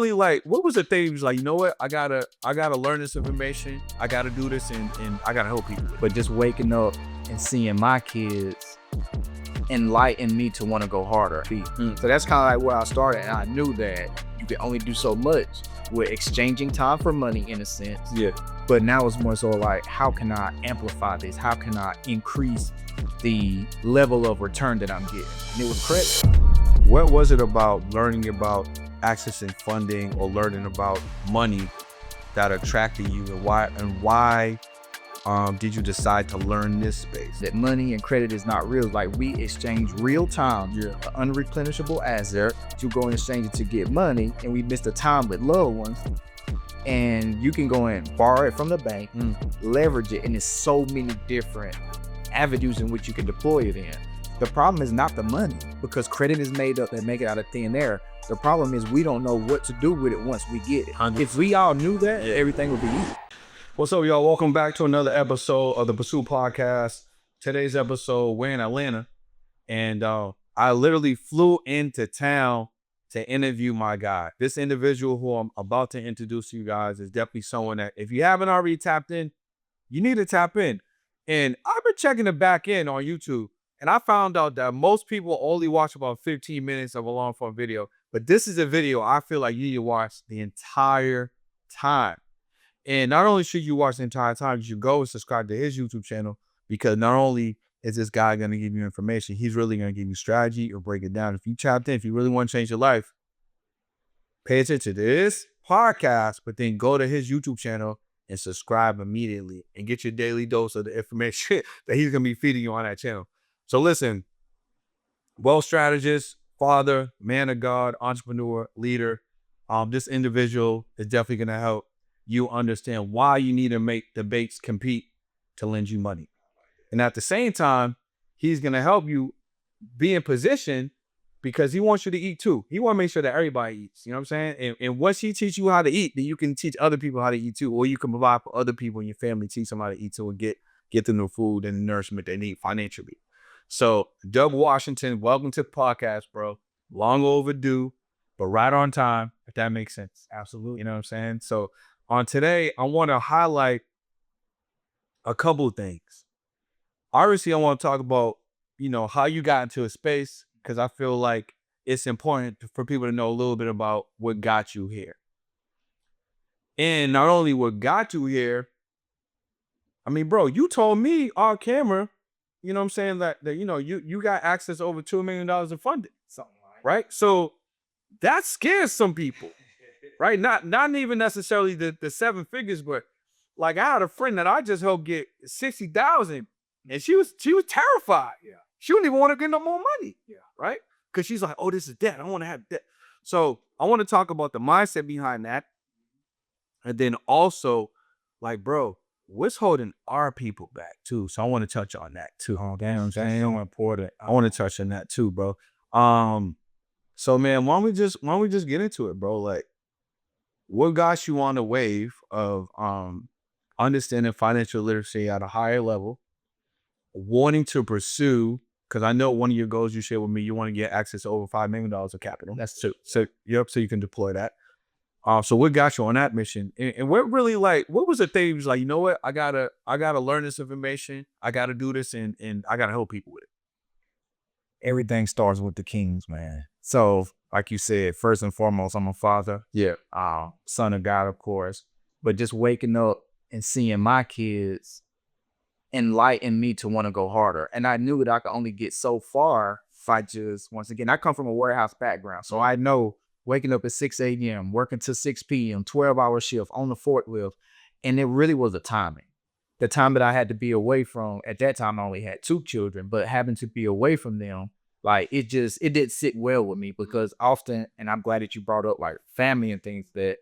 really like, what was the thing? He was like, you know what? I gotta learn this information. I gotta do this, and I gotta help people. But just waking up and seeing my kids enlighten me to want to go harder. So that's kind of like where I started, and I knew that you can only do so much with exchanging time for money, in a sense. Yeah. But now it's more so like, how can I amplify this? How can I increase the level of return that I'm getting? And it was credit. What was it about learning about accessing funding or learning about money that attracted you, and why did you decide to learn this space? That money and credit is not real. Like, we exchange real time, an unreplenishable asset. You go and exchange it to get money, and we miss the time with loved ones. And you can go and borrow it from the bank, leverage it, and there's so many different avenues in which you can deploy it in. The problem is not the money, because credit is made up and make it out of thin air. The problem is we don't know what to do with it once we get it. If we all knew that, everything would be easy. What's up, y'all? Welcome back to another episode of the Pursuit Podcast. Today's episode, we're in Atlanta, and I literally flew into town to interview my guy. This individual who I'm about to introduce to you guys is definitely someone that, if you haven't already tapped in, you need to tap in. And I've been checking the back end on YouTube, and I found out that most people only watch about 15 minutes of a long form video. But this is a video I feel like you need to watch the entire time. And not only should you watch the entire time, you should go and subscribe to his YouTube channel, because not only is this guy going to give you information, he's really going to give you strategy or break it down. If you tapped in, if you really want to change your life, pay attention to this podcast, but then go to his YouTube channel and subscribe immediately and get your daily dose of the information that he's going to be feeding you on that channel. So listen, wealth strategist, father, man of God, entrepreneur, leader. This individual is definitely going to help you understand why you need to make the banks compete to lend you money. And at the same time, he's going to help you be in position, because he wants you to eat too. He want to make sure that everybody eats. You know what I'm saying? And once he teaches you how to eat, then you can teach other people how to eat too. Or you can provide for other people in your family, teach them how to eat too, and get them the food and the nourishment they need financially. So, Doug Washington, welcome to the podcast, bro. Long overdue, but right on time, if that makes sense. Absolutely. You know what I'm saying? So, on today, I want to highlight a couple of things. Obviously, I want to talk about, how you got into a space, because I feel like it's important for people to know a little bit about what got you here. And not only what got you here, I mean, bro, you told me off camera, you know what I'm saying, that you got access to over $2 million in funding. Something like that. Right? So that scares some people. Right? Not even necessarily the 7 figures, but like, I had a friend that I just helped get 60,000, and she was terrified. Yeah. She wouldn't even want to get no more money. Yeah. Right? Because she's like, oh, this is debt. I want to have debt. So I want to talk about the mindset behind that. And then also, like, bro, what's holding our people back too? So I want to touch on that too. Oh, damn. That's important. I want to touch on that too, bro. So man, why don't we just get into it, bro? Like, what got you on the wave of understanding financial literacy at a higher level, wanting to pursue, because I know one of your goals you shared with me, you want to get access to over $5 million of capital. That's true. So you can deploy that. So what got you on that mission? And what really, like, what was the thing? You was like, you know what? I gotta learn this information. I gotta do this, and I gotta help people with it. Everything starts with the kings, man. So, like you said, first and foremost, I'm a father. Yeah. Son of God, of course. But just waking up and seeing my kids enlighten me to want to go harder. And I knew that I could only get so far if I just, once again, I come from a warehouse background. So I know waking up at 6 a.m., working till 6 p.m., 12-hour shift on the forklift. And it really was the timing. The time that I had to be away from, at that time, I only had 2 children, but having to be away from them, like, it did sit well with me, because often, and I'm glad that you brought up like family and things, that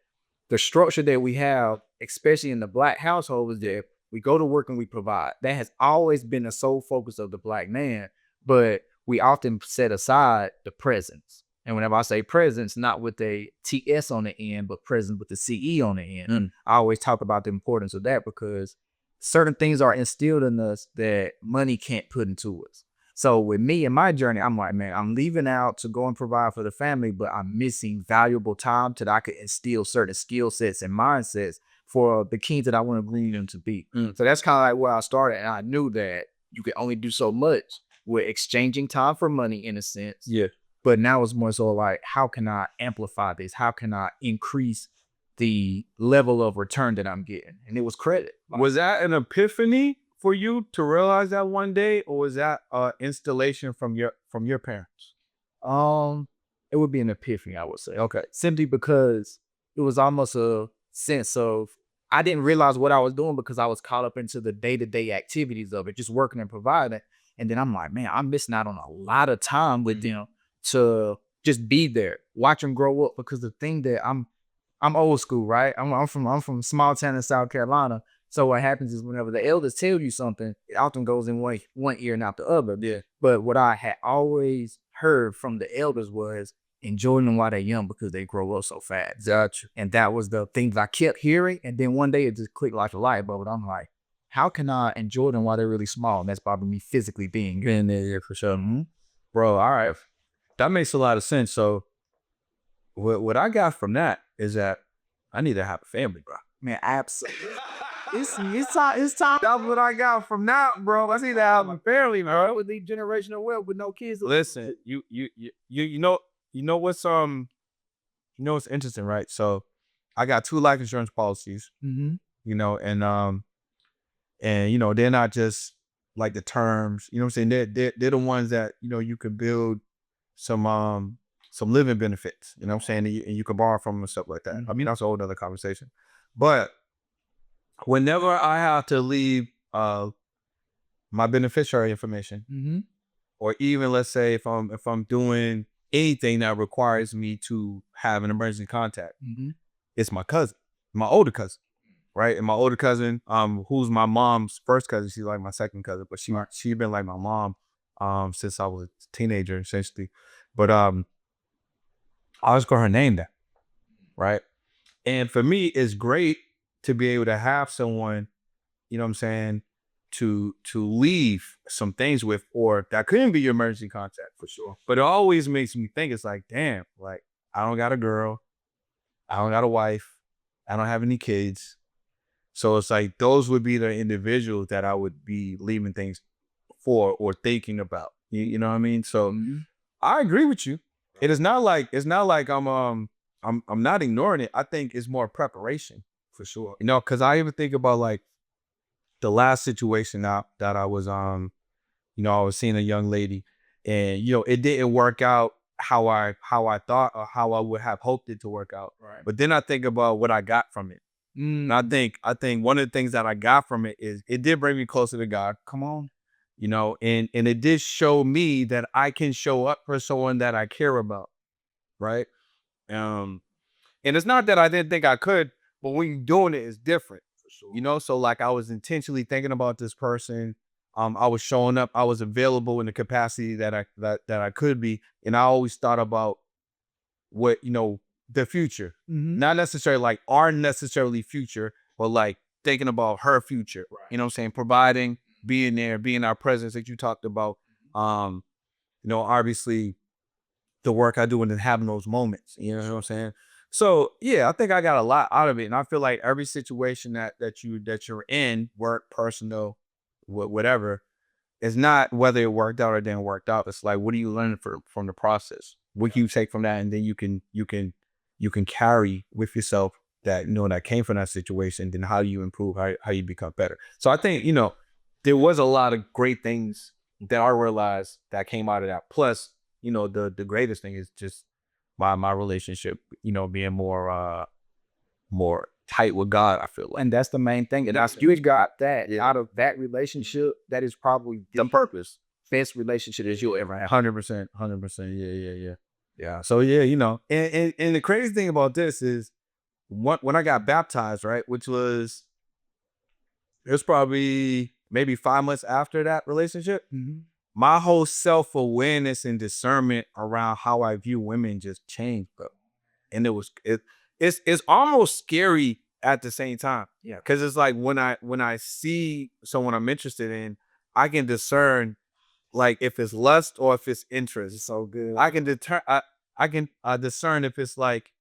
the structure that we have, especially in the Black household, is that we go to work and we provide. That has always been the sole focus of the Black man, but we often set aside the presence. And whenever I say presence, not with a TS on the end, but presence with the CE on the end. I always talk about the importance of that, because certain things are instilled in us that money can't put into us. So with me and my journey, I'm like, man, I'm leaving out to go and provide for the family, but I'm missing valuable time that I could instill certain skill sets and mindsets for the kids that I want to bring them to be. So that's kind of like where I started. And I knew that you could only do so much with exchanging time for money in a sense. Yeah. But now it's more so like, how can I amplify this? How can I increase the level of return that I'm getting? And it was credit. Was that an epiphany for you to realize that one day, or was that installation from your parents? It would be an epiphany, I would say. Okay. Simply because it was almost a sense of I didn't realize what I was doing because I was caught up into the day-to-day activities of it, just working and providing. And then I'm like, man, I'm missing out on a lot of time with them to just be there, watch them grow up. Because the thing that I'm old school, right? I'm from a small town in South Carolina. So what happens is whenever the elders tell you something, it often goes in one ear and out the other. Yeah. But what I had always heard from the elders was enjoy them while they're young because they grow up so fast. Gotcha. And that was the thing that I kept hearing. And then one day it just clicked like a light bulb. I'm like, how can I enjoy them while they're really small? And that's probably me physically being here. In there, for sure. Bro, all right. That makes a lot of sense. So what I got from that is that I need to have a family, bro. Man, absolutely. It's time. That's what I got from that, bro. I need to have a family, bro. With the generational wealth with no kids. Listen, you know what's interesting, right? So I got 2 life insurance policies, Mm-hmm. and they're not just like the terms, you know what I'm saying? They're the ones that, you can build some living benefits, you know what I'm saying? And you can borrow from them and stuff like that. I mean, that's a whole nother conversation. But whenever I have to leave my beneficiary information, Mm-hmm. or even let's say if I'm doing anything that requires me to have an emergency contact, Mm-hmm. it's my cousin, my older cousin, right? And my older cousin, who's my mom's first cousin, she's like my second cousin, but she been like my mom since I was a teenager, essentially. But I always call her name that, right? And for me, it's great to be able to have someone, you know what I'm saying, to leave some things with, or that couldn't be your emergency contact for sure. But it always makes me think, it's like, damn, like I don't got a girl, I don't got a wife, I don't have any kids. So it's like those would be the individuals that I would be leaving things for or thinking about. You know what I mean? So I agree with you. It is not like I'm not ignoring it. I think it's more preparation for sure. Because I even think about like the last situation that I was I was seeing a young lady, and it didn't work out how I thought or how I would have hoped it to work out. Right. But then I think about what I got from it. And I think one of the things that I got from it is it did bring me closer to God. Come on. And it did show me that I can show up for someone that I care about. Right. And it's not that I didn't think I could, but when you're doing it, it's different. For sure. So like I was intentionally thinking about this person. I was showing up, I was available in the capacity that I could be. And I always thought about what, the future, not necessarily like our necessarily future, but like thinking about her future, Right. You know what I'm saying? Providing, being there, being our presence that you talked about. Obviously the work I do and then having those moments, you know what I'm saying? So yeah, I think I got a lot out of it. And I feel like every situation that you're in, work, personal, whatever, it's not whether it worked out or didn't work out. It's like, what do you learn from the process? What can you take from that? And then you can carry with yourself that, that came from that situation. Then how do you improve, how you become better? So I think, there was a lot of great things that I realized that came out of that. Plus, the greatest thing is just my relationship, being more tight with God, I feel like. And that's the main thing. And That's- you got that Yeah. out of that relationship. That is probably The purpose. best relationship that you'll ever have. 100%. Yeah. So yeah, and the crazy thing about this is when I got baptized, right, which was, it was probably maybe 5 months after that relationship, my whole self-awareness and discernment around how I view women just changed, bro. And it's almost scary at the same time. Yeah. Because it's like when I see someone I'm interested in, I can discern like if it's lust or if it's interest. It's so good. I can discern if it's like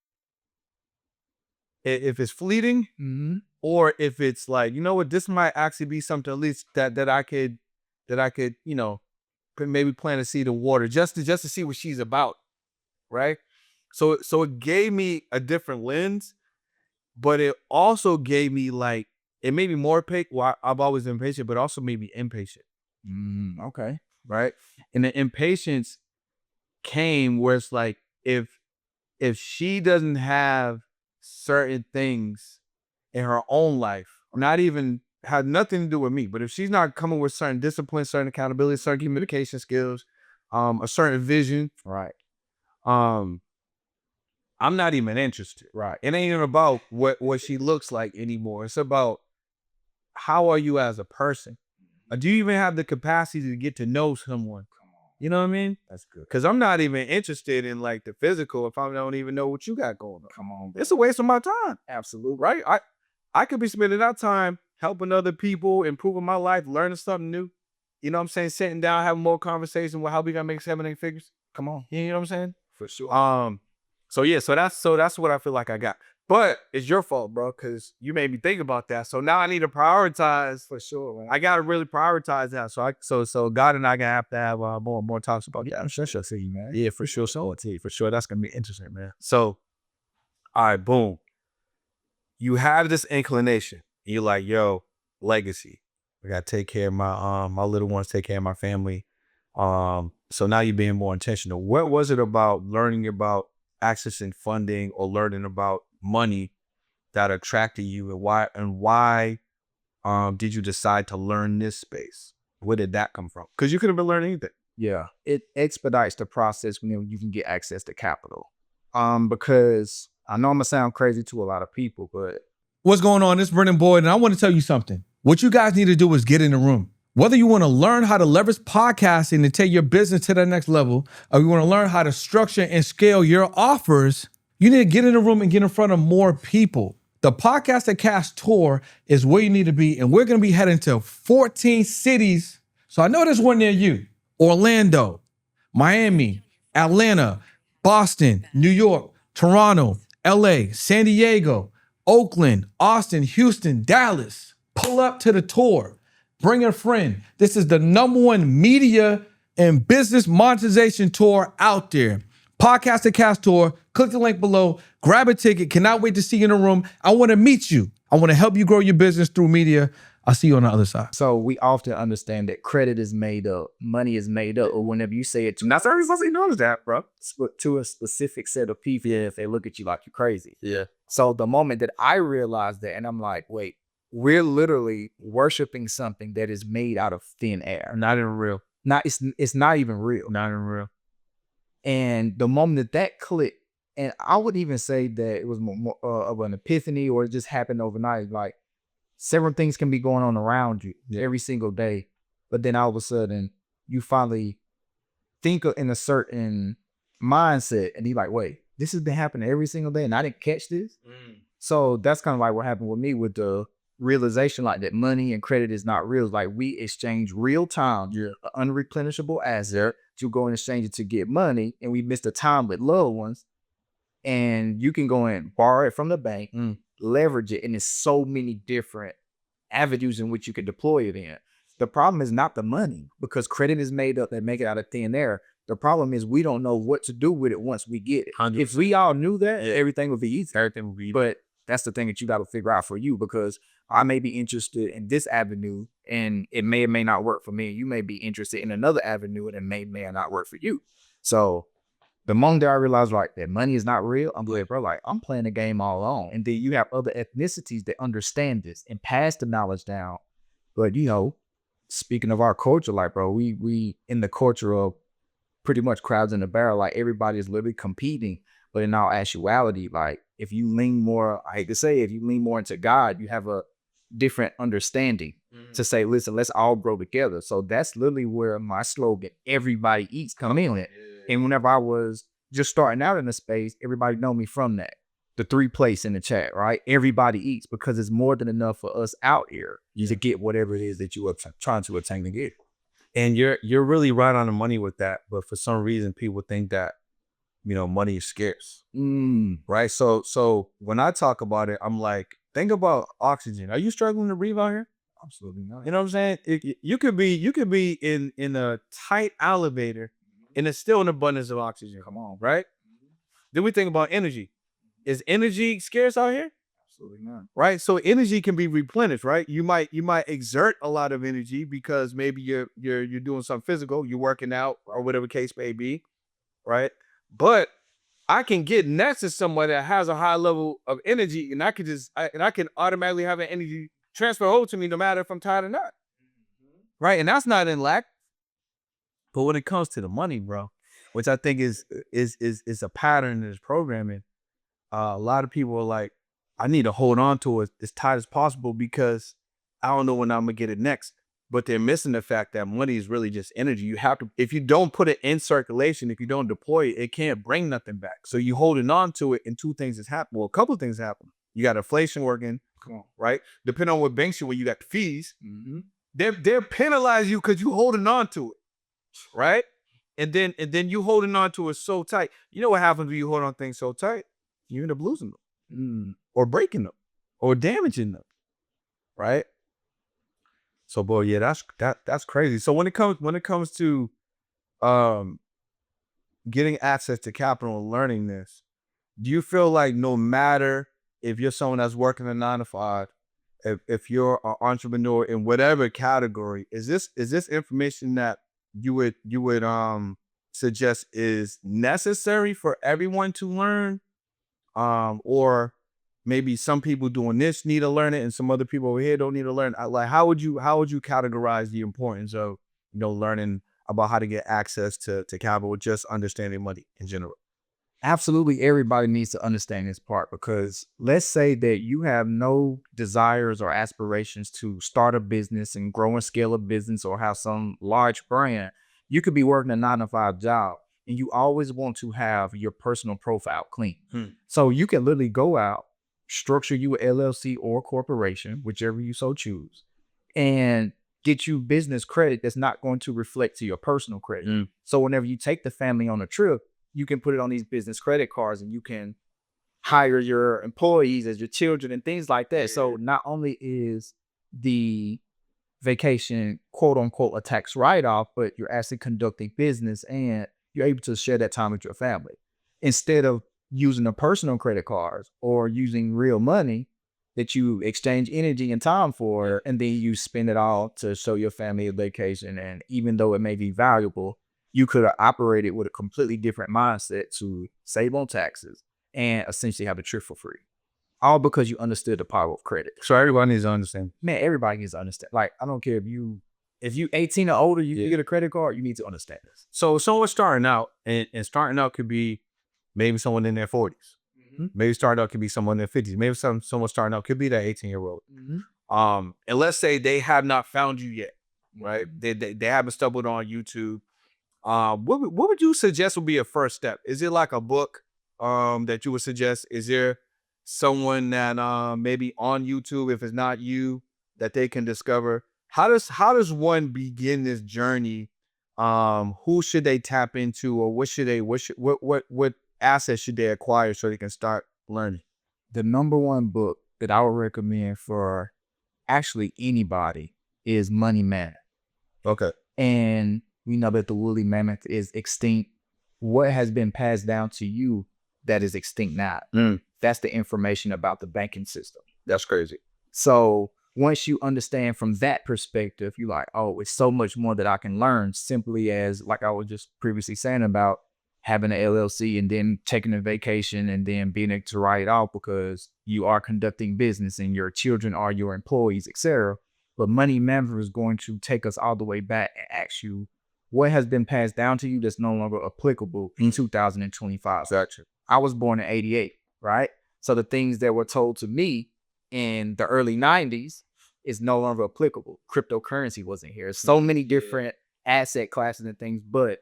if it's fleeting Mm-hmm. or if it's like, you know what, this might actually be something at least that I could maybe plant a seed of water just to see what she's about, right? So it gave me a different lens, but it also gave me like it made me more patient. Well, I've always been patient, but also made me impatient, Okay. right? And the impatience came where it's like if she doesn't have certain things in her own life, not even had nothing to do with me, but if she's not coming with certain discipline, certain accountability, certain communication skills, a certain vision, Right. um, I'm not even interested. Right. It ain't even about what she looks like anymore. It's about how are you as a person? Do you even have the capacity to get to know someone? You know what I mean? That's good. Because I'm not even interested in like the physical if I don't even know what you got going on. Come on, bro. It's a waste of my time, Absolutely. right? I could be spending that time helping other people, improving my life, learning something new. You know what I'm saying? Sitting down, having more conversation with how we gonna make 7-8 figures. Come on. You know what I'm saying? For sure. So yeah, so that's what I feel like I got. But it's your fault, bro, because you made me think about that. So now I need to prioritize. For sure, man. I gotta really prioritize that. So God and I gonna have to have more talks about Yeah, that. I'm sure she'll see you, man. Yeah, for sure. So T, for sure. That's gonna be interesting, man. So, all right, boom. You have this inclination. You're like, yo, legacy. I gotta take care of my little ones, take care of my family. So now you're being more intentional. What was it about learning about accessing funding or learning about money that attracted you, and why did you decide to learn this space? Where did that come from? Because you could have been learning anything. Yeah. It expedites the process when you can get access to capital. Because I know I'm gonna sound crazy to a lot of people, but What's going on? This is Brendan Boyd, and I want to tell you something. What you guys need to do is get in the room. Whether you want to learn how to leverage podcasting to take your business to the next level, or you want to learn how to structure and scale your offers, you need to get in the room and get in front of more people. The Podcast that Cast tour is where you need to be, and we're going to be heading to 14 cities. So I know there's one near you: Orlando, Miami, Atlanta, Boston, New York, Toronto, LA, San Diego, Oakland, Austin, Houston, Dallas. Pull up to the tour. Bring a friend. This is the #1 media and business monetization tour out there. Podcast and Cast Tour. Click the link below. Grab a ticket. Cannot wait to see you in the room. I want to meet you. I want to help you grow your business through media. I'll see you on the other side. so we often understand that credit is made up, money is made up, or whenever you say it to, not everybody knows that, bro. To a specific set of people, if they look at you like you're crazy. Yeah. So the moment that I realized that, and I'm like, wait, we're literally worshiping something that is made out of thin air. Not even real. It's not even real. Not even real. And the moment that clicked, and I would even say that it was more of an epiphany, or it just happened overnight. Like several things can be going on around you every single day, but then all of a sudden you finally think in a certain mindset, and you're like, wait, this has been happening every single day, and I didn't catch this. So that's kind of like what happened with me with the realization, like that money and credit is not real. Like we exchange real time, an unreplenishable asset, to go and exchange it to get money, and we miss the time with loved ones. And you can go and borrow it from the bank, leverage it, and there's so many different avenues in which you could deploy it in. The problem is not the money, because credit is made up and make it out of thin air. The problem is we don't know what to do with it once we get it. 100%. If we all knew that, everything would be easy. Everything will be. But that's the thing that you got to figure out for you, because I may be interested in this avenue and it may or may not work for me. You may be interested in another avenue and it may or not work for you. So the moment that I realized like that money is not real, I'm like, bro, like I'm playing the game all alone. And then you have other ethnicities that understand this and pass the knowledge down. But speaking of our culture, like, bro, we in the culture of pretty much crowds in a barrel, like everybody is literally competing. But in all actuality, like if you lean more, I hate to say, if you lean more into God, you have a different understanding to say, listen, let's all grow together. So that's literally where my slogan, everybody eats, come in at. And whenever I was just starting out in the space, everybody know me from that. The 3 place in the chat, right? Everybody eats, because it's more than enough for us out here to get whatever it is that you are trying to attain to get. And you're really right on the money with that. But for some reason, people think that, money is scarce. Right. So when I talk about it, I'm like, think about oxygen. Are you struggling to breathe out here? Absolutely not. You know what I'm saying? You could be in a tight elevator and it's still an abundance of oxygen. Come on. Right? Then we think about energy. Is energy scarce out here? Absolutely not. Right? So energy can be replenished, right? You might exert a lot of energy because maybe you're doing something physical, you're working out or whatever case may be, right? But I can get next to somebody that has a high level of energy, and I can automatically have an energy transfer over to me no matter if I'm tired or not. Right? And that's not in lack. But when it comes to the money, bro, which I think is a pattern in this programming, a lot of people are like, I need to hold on to it as tight as possible because I don't know when I'm gonna get it next. But they're missing the fact that money is really just energy. You have to, if you don't put it in circulation, if you don't deploy it, it can't bring nothing back. So you holding on to it, and two things has happened. Well, a couple of things happen. You got inflation working, Come on. right? Depending on what banks you, when you got the fees, they're penalizing you because you holding on to it, right? And then you holding on to it so tight. You know what happens when you hold on things so tight? You end up losing them, or breaking them, or damaging them, right? So, boy, yeah, that's crazy. So when it comes to getting access to capital and learning this, do you feel like no matter if you're someone that's working a 9 to 5, if you're an entrepreneur in whatever category, is this information that you would suggest is necessary for everyone to learn? Or maybe some people doing this need to learn it and some other people over here don't need to learn. Like, how would you categorize the importance of, learning about how to get access to capital, just understanding money in general? Absolutely, everybody needs to understand this part, because let's say that you have no desires or aspirations to start a business and grow and scale a business or have some large brand. You could be working a 9 to 5 job and you always want to have your personal profile clean. So you can literally go out, structure you an LLC or corporation, whichever you so choose, and get you business credit that's not going to reflect to your personal credit. So whenever you take the family on a trip, you can put it on these business credit cards and you can hire your employees as your children and things like that. So not only is the vacation, quote unquote, a tax write-off, but you're actually conducting business and you're able to share that time with your family. Instead of using the personal credit cards or using real money that you exchange energy and time for, and then you spend it all to show your family a vacation. And even though it may be valuable, you could have operated with a completely different mindset to save on taxes and essentially have a trip for free. All because you understood the power of credit. So everybody needs to understand. Man, everybody needs to understand. Like, I don't care if you 18 or older, you get a credit card, you need to understand this. So someone starting out, and starting out could be maybe someone in their 40s. Maybe starting out could be someone in their 50s. Maybe someone starting out could be that 18-year-old. And let's say they have not found you yet, right? They haven't stumbled on YouTube. What would you suggest would be a first step? Is it like a book that you would suggest? Is there someone that maybe on YouTube, if it's not you, that they can discover? How does one begin this journey? Who should they tap into, or what assets should they acquire so they can start learning? The number one book that I would recommend for actually anybody is Money Man. Okay. And we know that the woolly mammoth is extinct. What has been passed down to you that is extinct now? That's the information about the banking system. That's crazy. So once you understand from that perspective, you're like, oh, it's so much more that I can learn, simply as, like I was just previously saying about having an LLC and then taking a vacation and then being able to write it off because you are conducting business and your children are your employees, etc. But Money Management is going to take us all the way back and ask you, what has been passed down to you that's no longer applicable in 2025? Gotcha. I was born in 88, right? So the things that were told to me in the early 90s is no longer applicable. Cryptocurrency wasn't here. So many different asset classes and things, but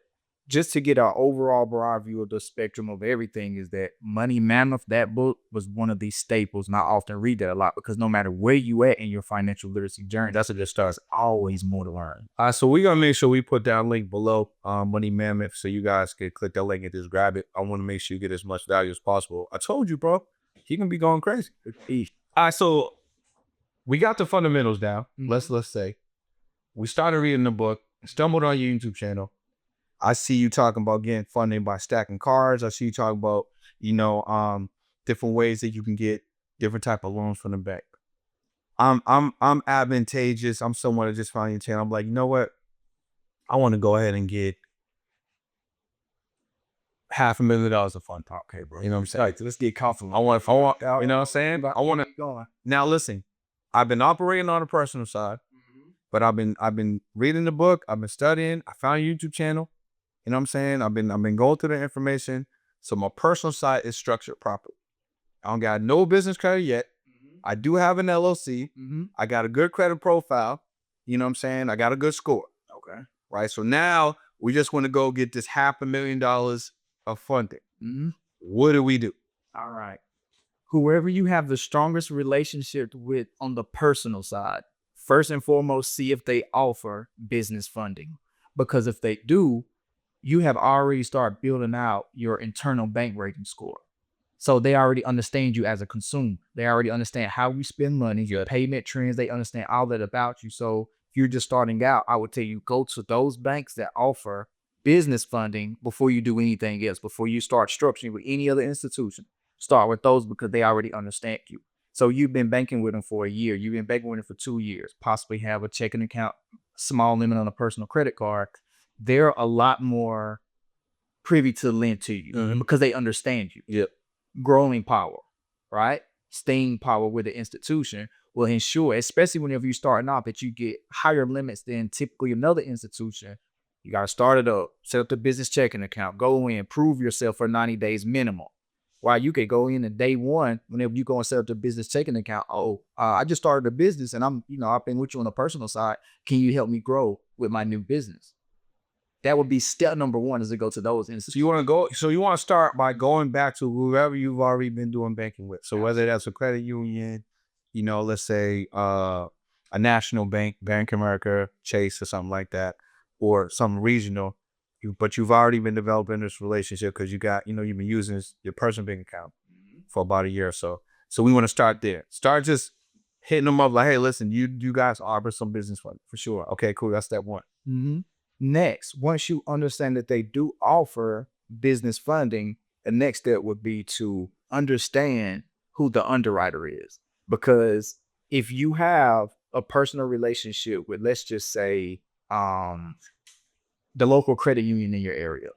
just to get our overall broad view of the spectrum of everything, is that Money Mammoth, that book was one of these staples. And I often read that a lot because no matter where you at in your financial literacy journey, That's a good start. there's always more to learn. All right, so we're gonna make sure we put that link below, Money Mammoth, so you guys can click that link and just grab it. I want to make sure you get as much value as possible. I told you, bro, he can be going crazy. All right, so we got the fundamentals down. Mhm. Let's say we started reading the book, stumbled on your YouTube channel. I see you talking about getting funding by stacking cards. I see you talking about, different ways that you can get different type of loans from the bank. I'm advantageous. I'm someone that just found your channel. I'm like, you know what? I want to go ahead and get $500,000 of fund. Okay, bro. You know what I'm saying? Right, so let's get comfortable. I want, you know what I'm saying? I want to. Keep going. Now listen, I've been operating on the personal side, but I've been reading the book. I've been studying. I found a YouTube channel. You know what I'm saying? I've been going through the information. So my personal side is structured properly. I don't got no business credit yet. I do have an LLC. I got a good credit profile. You know what I'm saying? I got a good score. Okay. Right. So now we just want to go get this $500,000 of funding. What do we do? All right. Whoever you have the strongest relationship with on the personal side, first and foremost, see if they offer business funding. Because if they do, you have already started building out your internal bank rating score. So they already understand you as a consumer. They already understand how you spend money, your payment trends. They understand all that about you. So if you're just starting out, I would tell you go to those banks that offer business funding before you do anything else, before you start structuring with any other institution. Start with those because they already understand you. So you've been banking with them for a year. You've been banking with them for 2 years, possibly have a checking account, small limit on a personal credit card. They're a lot more privy to lend to you because they understand you. Yep. Growing power, right? Staying power with the institution will ensure, especially whenever you're starting off, that you get higher limits than typically another institution. You got to start it up, set up the business checking account, go in, prove yourself for 90 days minimum. While you could go in and day one, whenever you go and set up the business checking account, I just started a business and I've been with you on the personal side. Can you help me grow with my new business? That would be step number one, is to go to those institutions. So you want to start by going back to whoever you've already been doing banking with. So whether that's a credit union, let's say a national bank, Bank of America, Chase, or something like that, or some regional, but you've already been developing this relationship because you got, you've been using your personal bank account for about a year or so. So we want to start there. Start just hitting them up like, hey, listen, you guys offer some business funding for sure. Okay, cool. That's step one. Next, once you understand that they do offer business funding, the next step would be to understand who the underwriter is. Because if you have a personal relationship with, let's just say, the local credit union in your area,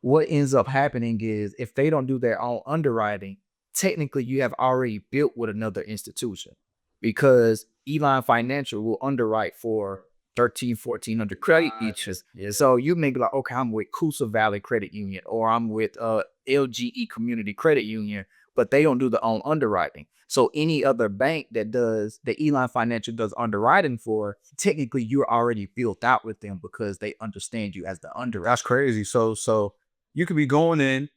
what ends up happening is if they don't do their own underwriting, technically you have already built with another institution, because Elan Financial will underwrite for 1,400 credit each. So you may be like, okay, I'm with Coosa Valley Credit Union, or I'm with LGE Community Credit Union, but they don't do their own underwriting. So any other bank that Elan Financial does underwriting for, technically you're already built out with them because they understand you as the underwriter. That's crazy. So you could be going in,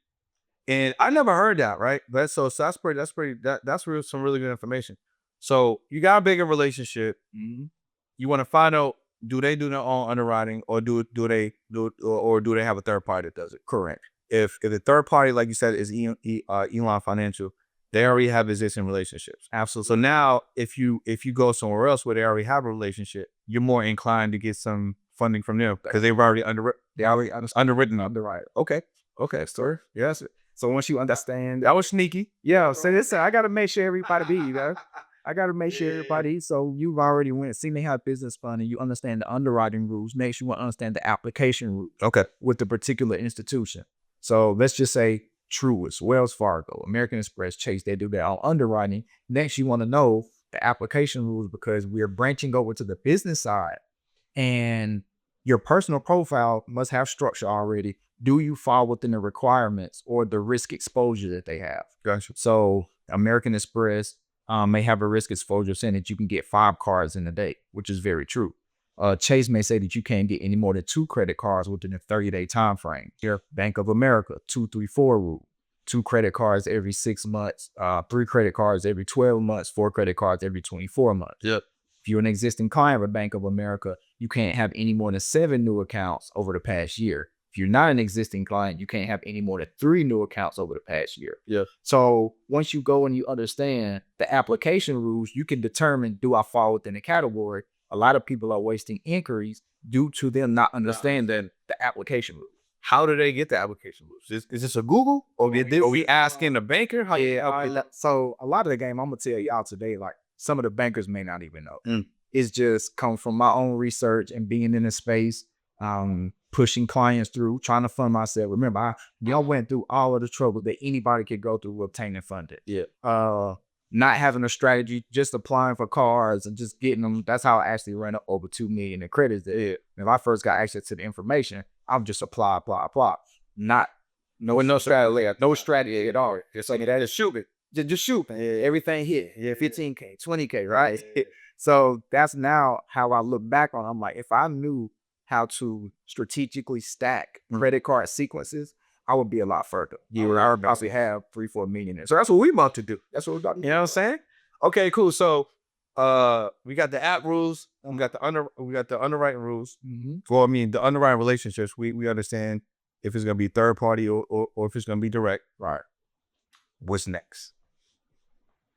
and I never heard that, right? That's some really good information. So you got a bigger relationship. You want to find out, do they do their own underwriting, or do they have a third party that does it? Correct. If the third party, like you said, is Elan Financial, they already have existing relationships. Absolutely. So now if you go somewhere else where they already have a relationship, you're more inclined to get some funding from them because they've already underwritten. Okay, sir. Yes. So once you understand, That was sneaky. yeah, so listen, I got to make sure everybody be, I got to make sure everybody. So you've already seen they have business funding. You understand the underwriting rules. Next, you want to understand the application rules. Okay. With the particular institution. So let's just say Truist, Wells Fargo, American Express, Chase, they do their own underwriting. Next, you want to know the application rules, because we're branching over to the business side, and your personal profile must have structure already. Do you fall within the requirements or the risk exposure that they have? Gotcha. So American Express may have a risk exposure saying that you can get 5 cards in a day, which is very true. Chase may say that you can't get any more than 2 credit cards within a 30-day time frame. Here, Bank of America, 2-3-4 rule. 2 credit cards every 6 months, 3 credit cards every 12 months, 4 credit cards every 24 months. Yep. If you're an existing client of Bank of America, you can't have any more than 7 new accounts over the past year. If you're not an existing client, you can't have any more than 3 new accounts over the past year. Yeah. So once you go and you understand the application rules, you can determine, do I fall within the category? A lot of people are wasting inquiries due to them not understanding the application rules. How do they get the application rules? Is this a Google? Or are we asking the banker? So a lot of the game, I'm gonna tell y'all today, like some of the bankers may not even know. Mm. It's just come from my own research and being in the space, pushing clients through, trying to fund myself. Remember, y'all went through all of the trouble that anybody could go through obtaining funding. Yeah. Not having a strategy, just applying for cards and just getting them. That's how I actually ran up over 2 million in credits. If I first got access to the information, I'll just apply. Not no strategy at all. Just like that, just shoot it. Just shoot. Everything hit. Yeah, 15K, 20K, right? So that's now how I look back on it. I'm like, if I knew how to strategically stack credit card sequences, I would be a lot further. I would possibly have 3-4 million in. So that's what we about to do. That's what we're about to do. You know what I'm saying? Okay, cool. So we got the app rules. We got the underwriting rules. Mm-hmm. Well, I mean, the underwriting relationships, we understand if it's gonna be third party or if it's gonna be direct. Right. What's next?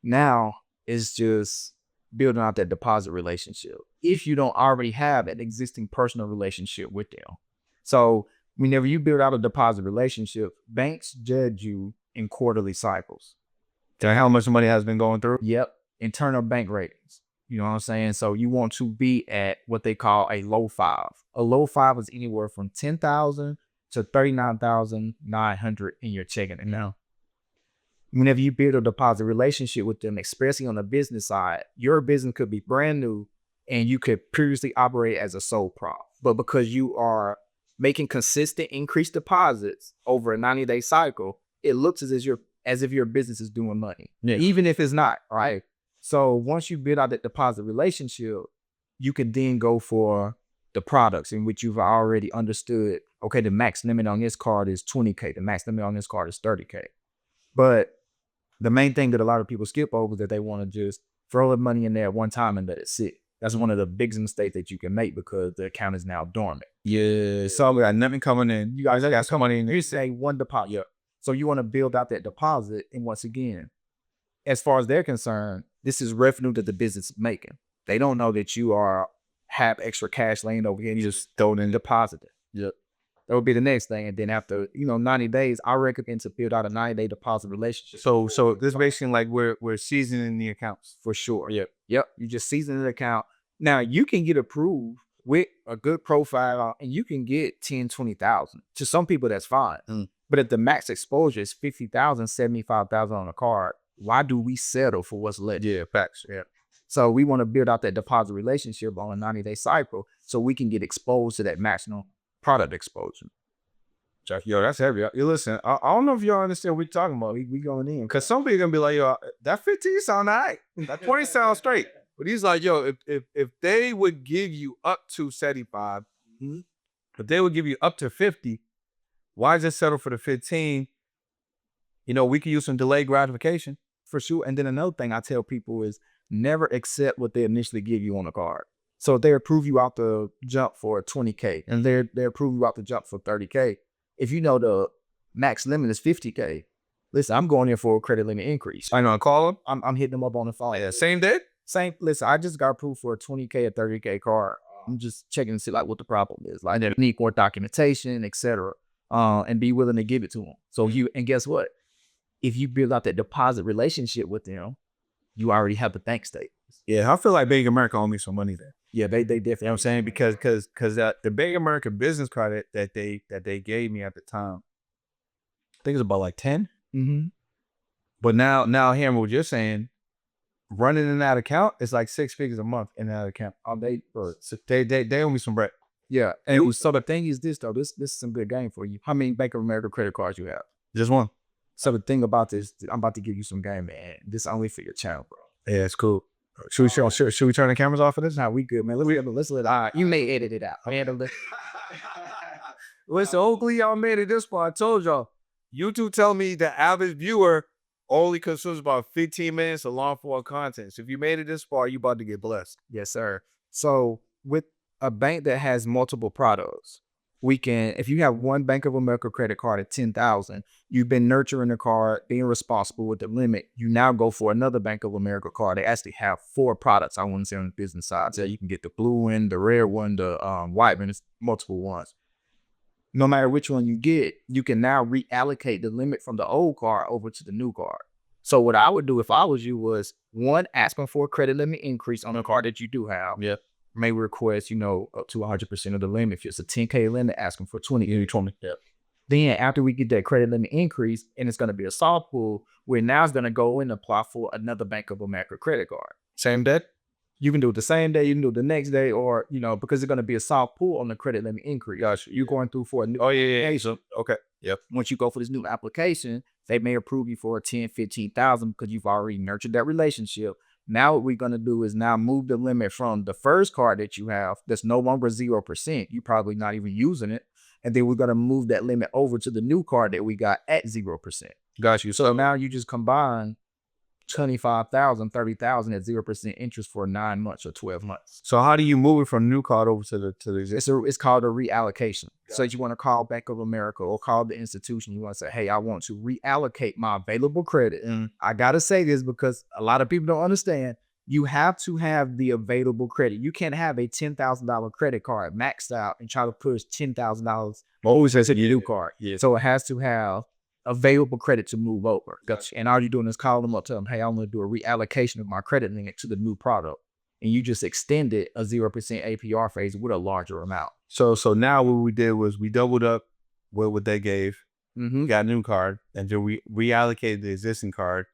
Now it's just building out that deposit relationship. If you don't already have an existing personal relationship with them. So whenever you build out a deposit relationship, banks judge you in quarterly cycles. Tell how much money has been going through? Yep. Internal bank ratings. You know what I'm saying? So you want to be at what they call a low 5. A low 5 is anywhere from 10,000 to 39,900 in your checking account. Whenever you build a deposit relationship with them, especially on the business side, your business could be brand new and you could previously operate as a sole prop. But because you are making consistent increased deposits over a 90-day cycle, it looks as if your business is doing money, even if it's not, right? So once you build out that deposit relationship, you can then go for the products in which you've already understood, okay, the max limit on this card is 20K, the max limit on this card is 30K. But the main thing that a lot of people skip over is that they want to just throw the money in there at one time and let it sit. That's one of the biggest mistakes that you can make because the account is now dormant. Yeah, so we got nothing coming in. You guys got some money in there. You say one deposit. Yeah. So you want to build out that deposit. And once again, as far as they're concerned, this is revenue that the business is making. They don't know that you have extra cash laying over here and you just throw it in and deposit it. Yep. That would be the next thing. And then after, 90 days, I recommend to build out a 90-day deposit relationship. So this basically like we're seasoning the accounts. For sure. Yep. You just season the account. Now you can get approved with a good profile and you can get 10, 20,000. To some people, that's fine. But if the max exposure is 50,000, 75,000 on a card, why do we settle for what's left? Yeah, facts. Yeah. So we want to build out that deposit relationship on a 90-day cycle so we can get exposed to that maximum product exposure. Yo, that's heavy. You listen, I don't know if y'all understand what we're talking about. We going in. Because some people gonna be like, yo, that 15 sound all right. That 20 sounds straight. But he's like, yo, if they would give you up to 75, if they would give you up to 50, why just settle for the 15? We could use some delayed gratification. For sure. And then another thing I tell people is never accept what they initially give you on a card. So if they approve you out the jump for 20K and they approve you out the jump for 30K, if you know the max limit is 50K, listen, I'm going in for a credit limit increase. I know, call them. I'm hitting them up on the phone. Yeah, same day? Listen, I just got approved for a 20K or 30K card. I'm just checking to see like what the problem is. Like they need more documentation, etc. And be willing to give it to them. So and guess what? If you build out that deposit relationship with them, you already have the bank statements. Yeah, I feel like Bank of America owe me some money there. Yeah, they definitely. You know what I'm saying? Because the Bank of America business card that they gave me at the time, I think it's about like 10. Mm-hmm. But now hearing what you're saying, running in that account is like 6 figures a month in that account. They owe me some bread. Yeah, and so the thing is this though, this is some good game for you. How many Bank of America credit cards you have? Just one. So the thing about this, I'm about to give you some game, man. This only for your channel, bro. Yeah, it's cool. Should we turn the cameras off for this? Nah, we good, man. Let's let you may edit it out. Handle it. Listen, hopefully y'all made it this far. I told y'all, YouTube tell me the average viewer only consumes about 15 minutes of long form content. So if you made it this far, you about to get blessed. Yes, sir. So with a bank that has multiple products, we can, if you have one Bank of America credit card at 10,000, you've been nurturing the card, being responsible with the limit. You now go for another Bank of America card. They actually have 4 products. I wouldn't say on the business side. So you can get the blue one, the red one, the white one. It's multiple ones. No matter which one you get, you can now reallocate the limit from the old card over to the new card. So what I would do if I was you was, one, asking for a credit limit increase on the card that you do have. Yeah. May request, up to 100% of the limit. If it's a 10K limit, asking for 20. Yeah. Then after we get that credit limit increase, and it's going to be a soft pull, where now it's going to go and apply for another Bank of America credit card. Same day? You can do it the same day, you can do it the next day, or, because it's going to be a soft pull on the credit limit increase. Gotcha. You're going through for a new application. Okay. Yep. Once you go for this new application, they may approve you for 10, 15,000 because you've already nurtured that relationship. Now what we're going to do is now move the limit from the first card that you have that's no longer 0%. You're probably not even using it. And then we're going to move that limit over to the new card that we got at 0%. Got you. So now you just combine 25,000, 30,000 at 0% interest for 9 months or 12 months. So how do you move it from the new card over to the existing? It's called a reallocation. So you want to call Bank of America or call the institution. You want to say, hey, I want to reallocate my available credit. And I got to say this because a lot of people don't understand. You have to have the available credit. You can't have a $10,000 credit card maxed out and try to push $10,000 Always says to the new card. Yeah. So it has to have available credit to move over. Gotcha. And all you're doing is call them up, tell them, hey, I'm going to do a reallocation of my credit limit to the new product. And you just extended a 0% APR phase with a larger amount. So now what we did was we doubled up what they gave, got a new card, and then we reallocated the existing card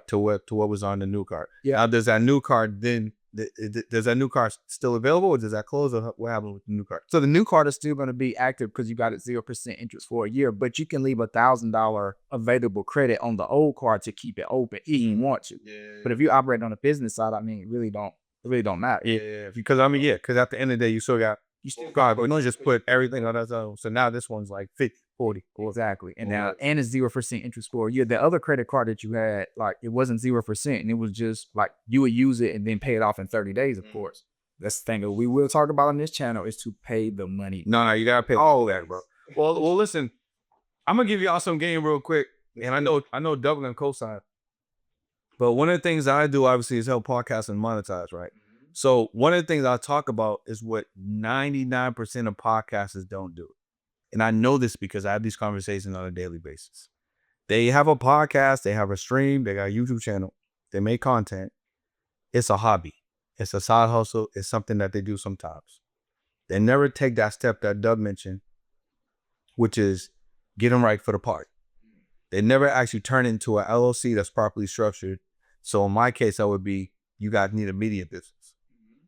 to what was on the new card. Yeah. Now, does that new card then, does that new card still available, or does that close, or what happened with the new card? So the new card is still going to be active because you got it 0% interest for a year, but you can leave $1,000 available credit on the old card to keep it open if you want to. Yeah. But if you operate on the business side, I mean, it really don't matter. Yeah, because at the end of the day, you still got but you don't just put everything on that zone. So now this one's like 50, 40. Exactly. And now, and it's 0% interest for a year. The other credit card that you had, like, it wasn't 0%, and it was just like you would use it and then pay it off in 30 days, of course. That's the thing that we will talk about on this channel is to pay the money. No, you gotta pay all that, bro. Well, listen, I'm gonna give y'all some game real quick, and I know Doug and cosign, but one of the things I do obviously is help podcasts and monetize, right? So one of the things I talk about is what 99% of podcasters don't do. And I know this because I have these conversations on a daily basis. They have a podcast, they have a stream, they got a YouTube channel, they make content. It's a hobby. It's a side hustle. It's something that they do sometimes. They never take that step that Doug mentioned, which is get them right for the party. They never actually turn into an LLC that's properly structured. So in my case, that would be, you guys need a media business.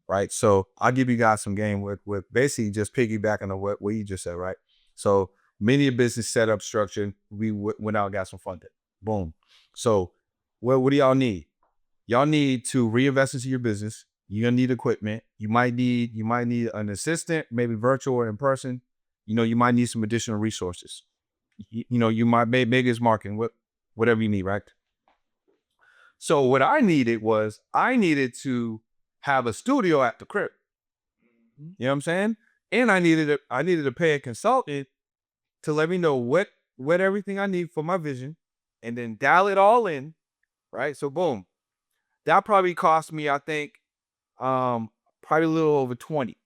Right. So I'll give you guys some game with basically just piggybacking on what you just said. Right. So media business setup structure, we went out and got some funding. Boom. So what do y'all need? Y'all need to reinvest into your business. You're gonna need equipment. You might need an assistant, maybe virtual or in person. You might need some additional resources. You might maybe it's marketing, whatever you need, right? So what I needed to have a studio at the crib. You know what I'm saying? And I needed to pay a consultant to let me know what everything I need for my vision, and then dial it all in, right? So boom, that probably cost me, I think, probably a little over 20.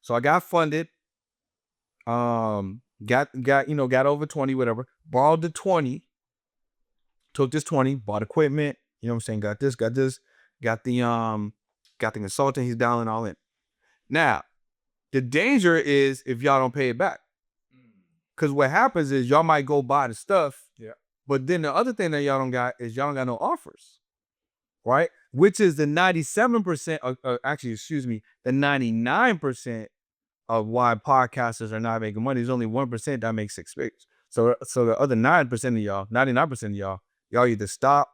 So I got funded, got over 20, whatever. Borrowed the 20, took this 20, bought equipment. You know what I'm saying? Got the consultant, he's dialing all in. Now, the danger is if y'all don't pay it back. Because what happens is y'all might go buy the stuff, but then the other thing that y'all don't got is y'all don't got no offers, right? Which is the 97%, the 99% of why podcasters are not making money. There's only 1% that makes 6 figures. So the other 9% of y'all, 99% of y'all either stop,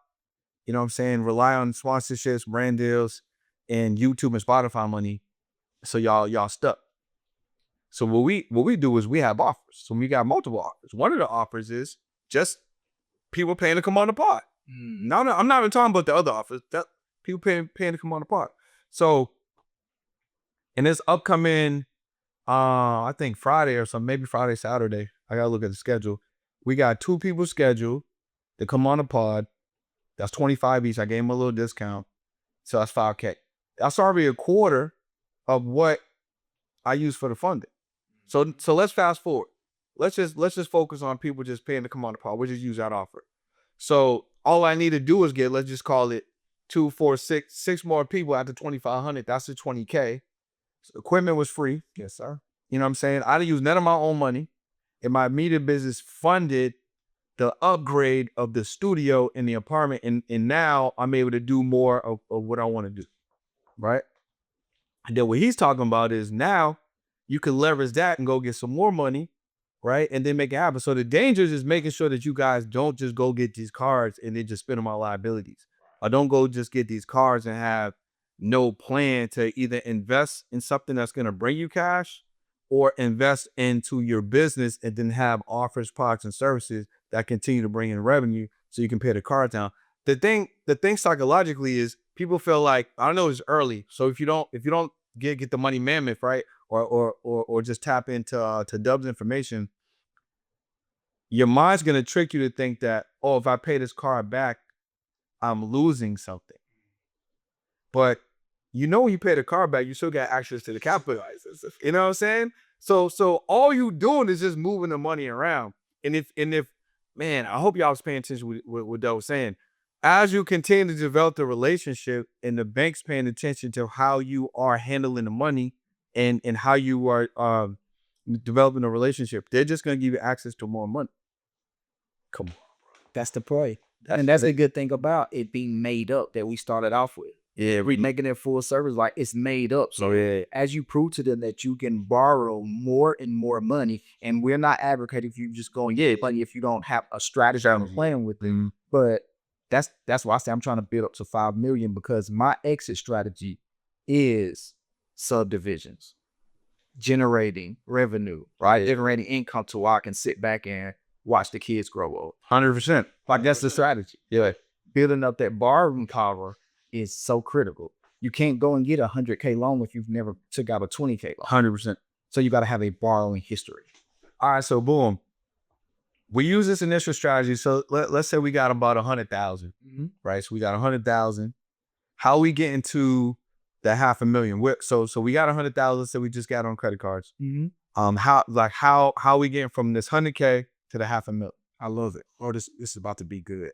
rely on sponsorships, brand deals, and YouTube and Spotify money. So y'all stuck. So what we do is we have offers. So we got multiple offers. One of the offers is just people paying to come on the pod. No, I'm not even talking about the other offers. That people paying to come on the pod. So in this upcoming, I think Friday or something, maybe Friday, Saturday. I gotta look at the schedule. We got 2 people scheduled to come on the pod. That's $25 each. I gave them a little discount, so that's $5K. That's already a quarter of what I use for the funding. So let's fast forward. Let's just focus on people just paying to come on the pod. We'll just use that offer. So all I need to do is get, let's just call it 2, 4, 6 more people after 2,500. That's the 20K. So equipment was free. Yes, sir. You know what I'm saying? I didn't use none of my own money. And my media business funded the upgrade of the studio in the apartment. And now I'm able to do more of what I want to do. Right? And then what he's talking about is now you can leverage that and go get some more money, right? And then make it happen. So the danger is making sure that you guys don't just go get these cards and then just spend them on liabilities. Or don't go just get these cards and have no plan to either invest in something that's going to bring you cash or invest into your business and then have offers, products, and services that continue to bring in revenue so you can pay the card down. The thing psychologically is people feel like, I don't know, it's early. So if you don't get the money mammoth, right? Or just tap into to Dub's information, your mind's gonna trick you to think that, oh, if I pay this card back, I'm losing something. But when you pay the card back, you still got access to the capital. You know what I'm saying? So all you doing is just moving the money around. And if man, I hope y'all was paying attention with what Dub was saying. As you continue to develop the relationship and the bank's paying attention to how you are handling the money and how you are developing a relationship, they're just going to give you access to more money. Come on. That's the play. And that's the good thing about it being made up that we started off with. Yeah, We're making it full service, like it's made up. So as you prove to them that you can borrow more and more money, and we're not advocating if you just going money if you don't have a strategy and a plan with them. But that's why I say I'm trying to build up to 5 million, because my exit strategy is subdivisions, generating revenue, right? Generating income to where I can sit back and watch the kids grow up. 100%. Like that's the strategy. Yeah. Building up that borrowing power is so critical. You can't go and get a 100K loan if you've never took out a 20K loan. 100%. So you got to have a borrowing history. All right, so boom. We use this initial strategy. So let's say we got about 100,000, right? So we got 100,000. How we get into the $500,000? So we got 100,000 that we just got on credit cards. How we getting from this 100K to the $500,000? I love it. Oh, this is about to be good.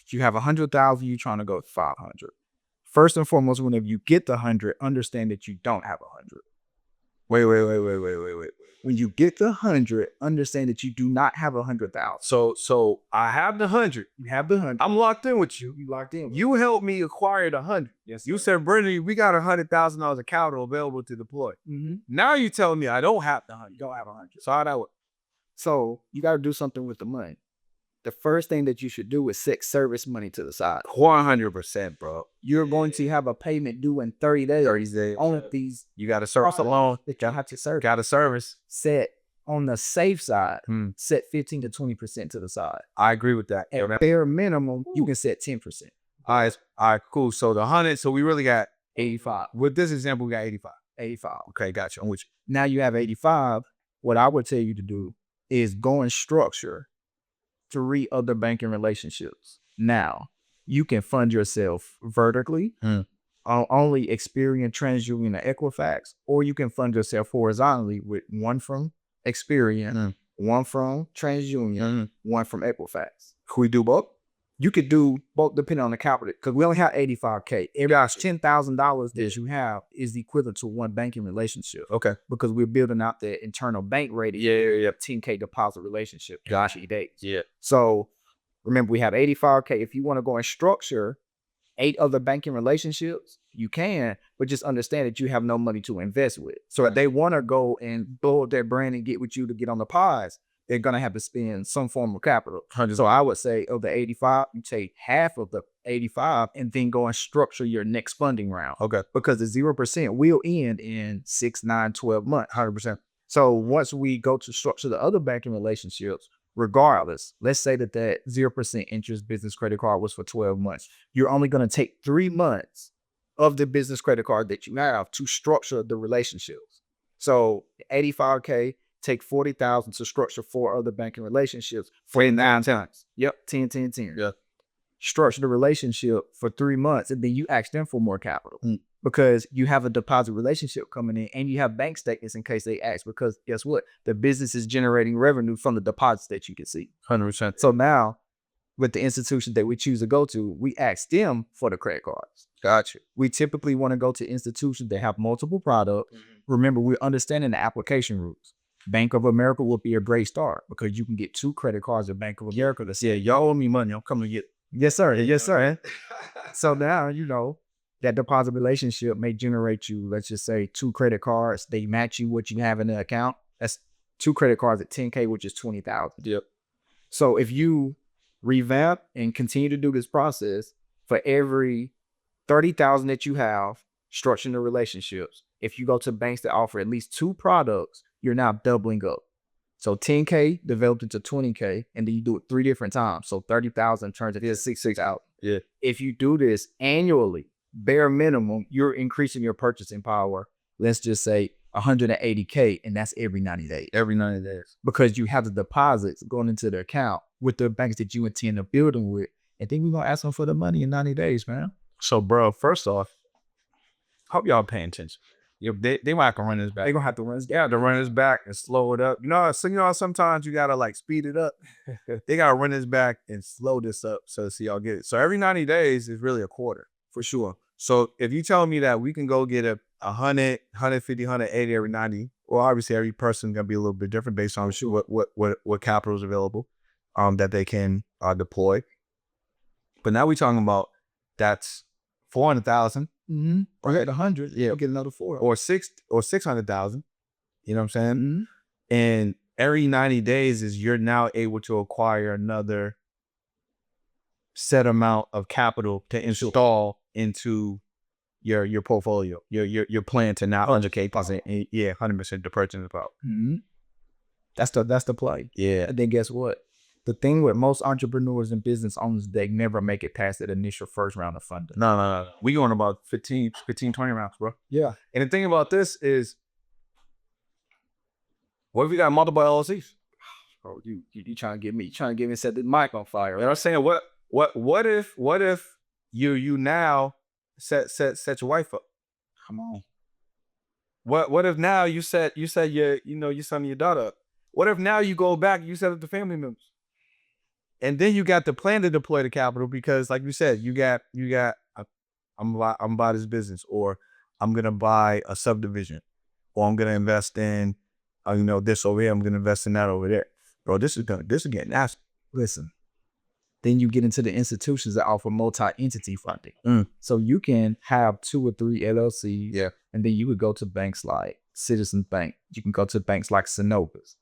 You have 100,000, you're trying to go 500. First and foremost, whenever you get the 100, understand that you don't have 100. Wait. When you get the 100, understand that you do not have 100,000. So I have the 100. You have the 100. I'm locked in with you. You locked in. You helped me acquire the 100. Yes. You said, Brittany, we got $100,000 of capital available to deploy. Now you telling me I don't have the 100. You don't have 100. So how that work? So you got to do something with the money. The first thing that you should do is set service money to the side. 100%, bro. You're going to have a payment due in 30 days. 30 days. On these. You got to service a loan. That you have to service. Got to service. Set on the safe side, set 15 to 20% to the side. I agree with that. At bare minimum, you can set 10%. All right, cool. So the 100, so we really got 85. With this example, we got 85. 85. Okay, gotcha. I'm with you. Now you have 85. What I would tell you to do is go and structure 3 other banking relationships. Now, you can fund yourself vertically, only Experian, TransUnion, or Equifax, or you can fund yourself horizontally with one from Experian, one from TransUnion, one from Equifax. Could we do both? You could do both depending on the capital, because we only have 85K. Every $10,000 that you have is equivalent to one banking relationship. Okay. Because we're building out the internal bank rating. Yeah. 10K deposit relationship. Gotcha. Days. Yeah. So remember, we have 85K. If you want to go and structure 8 other banking relationships, you can, but just understand that you have no money to invest with. So if they want to go and blow up their brand and get with you to get on the pods, they're going to have to spend some form of capital. So I would say of the 85, you take half of the 85 and then go and structure your next funding round. Okay. Because the 0% will end in 6, 9, 12 months. 100%. So once we go to structure the other banking relationships, regardless, let's say that 0% interest business credit card was for 12 months. You're only going to take 3 months of the business credit card that you have to structure the relationships. So 85K, take 40,000 to structure 4 other banking relationships for 9 times. Yep, 10, 10, 10. Yeah. Structure the relationship for 3 months, and then you ask them for more capital because you have a deposit relationship coming in, and you have bank statements in case they ask. Because guess what? The business is generating revenue from the deposits that you can see. 100%. So now, with the institution that we choose to go to, we ask them for the credit cards. Gotcha. We typically want to go to institutions that have multiple products. Remember, we're understanding the application rules. Bank of America will be a great start because you can get 2 credit cards at Bank of America that say, Y'all owe me money. I'm coming to get. yes, sir. Yes, sir. So now, that deposit relationship may generate you, let's just say, 2 credit cards. They match you what you have in the account. That's 2 credit cards at 10K, which is 20,000. Yep. So if you revamp and continue to do this process, for every 30,000 that you have, structuring the relationships, if you go to banks that offer at least 2 products, you're now doubling up. So 10K developed into 20K, and then you do it 3 different times. So 30,000 turns into 66,000. Yeah. If you do this annually, bare minimum, you're increasing your purchasing power. Let's just say 180K, and that's every 90 days. Every 90 days. Because you have the deposits going into the account with the banks that you intend to build them with. And then we're going to ask them for the money in 90 days, man. So, bro, first off, hope y'all paying attention. They might have to run this back. They're going to have to run this. They have to run this back and slow it up. So sometimes you gotta like speed it up. They gotta run this back and slow this up so y'all get it. So every 90 days is really a quarter for sure. So if you telling me that we can go get 100, 150, 180 every 90, well, obviously every person gonna be a little bit different based on what capital is available, that they can deploy. But now we're talking about that's 400,000. Mm-hmm. Or at 100, yeah, get another 4. Or 600,000. You know what I'm saying? Mm-hmm. And every 90 days is you're now able to acquire another set amount of capital to install into your portfolio. Your plan to now 100K plus 100% the purchasing power. Mm-hmm. That's the play. Yeah. And then guess what? The thing with most entrepreneurs and business owners, they never make it past that initial first round of funding. No. We going about 15, 20 rounds, bro. Yeah. And the thing about this is, what if we got multiple LLCs? Oh, you trying to get me set the mic on fire. You know what I'm saying? What if you now set your wife up? Come on. What if now you set your son and your daughter up? What if now you go back and you set up the family members? And then you got the plan to deploy the capital because, like you said, you got. I'm gonna buy this business, or I'm gonna buy a subdivision, or I'm gonna invest in, this over here. I'm gonna invest in that over there. Bro, this is getting nasty. Listen. Then you get into the institutions that offer multi-entity funding. So you can have 2 or 3 LLCs. Yeah. And then you would go to banks like Citizens Bank. You can go to banks like Synovus.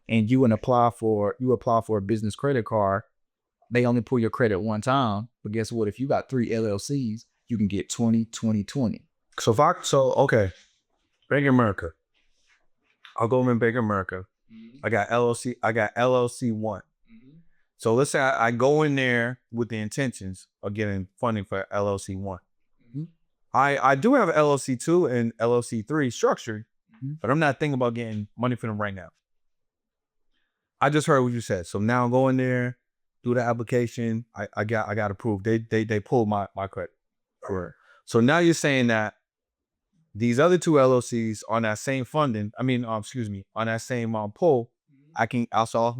And you apply for a business credit card. They only pull your credit one time. But guess what? If you got 3 LLCs, you can get 20, 20, 20. Okay. Bank of America. I'll go in Bank of America. Mm-hmm. I got LLC 1. Mm-hmm. So let's say I go in there with the intentions of getting funding for LLC 1. Mm-hmm. I do have LLC 2 and LLC 3 structured, but I'm not thinking about getting money for them right now. I just heard what you said. So now I'm going there, do the application. I got approved. They pulled my credit. Correct. So now you're saying that these other 2 LLCs on that same funding, on that same pull, I can also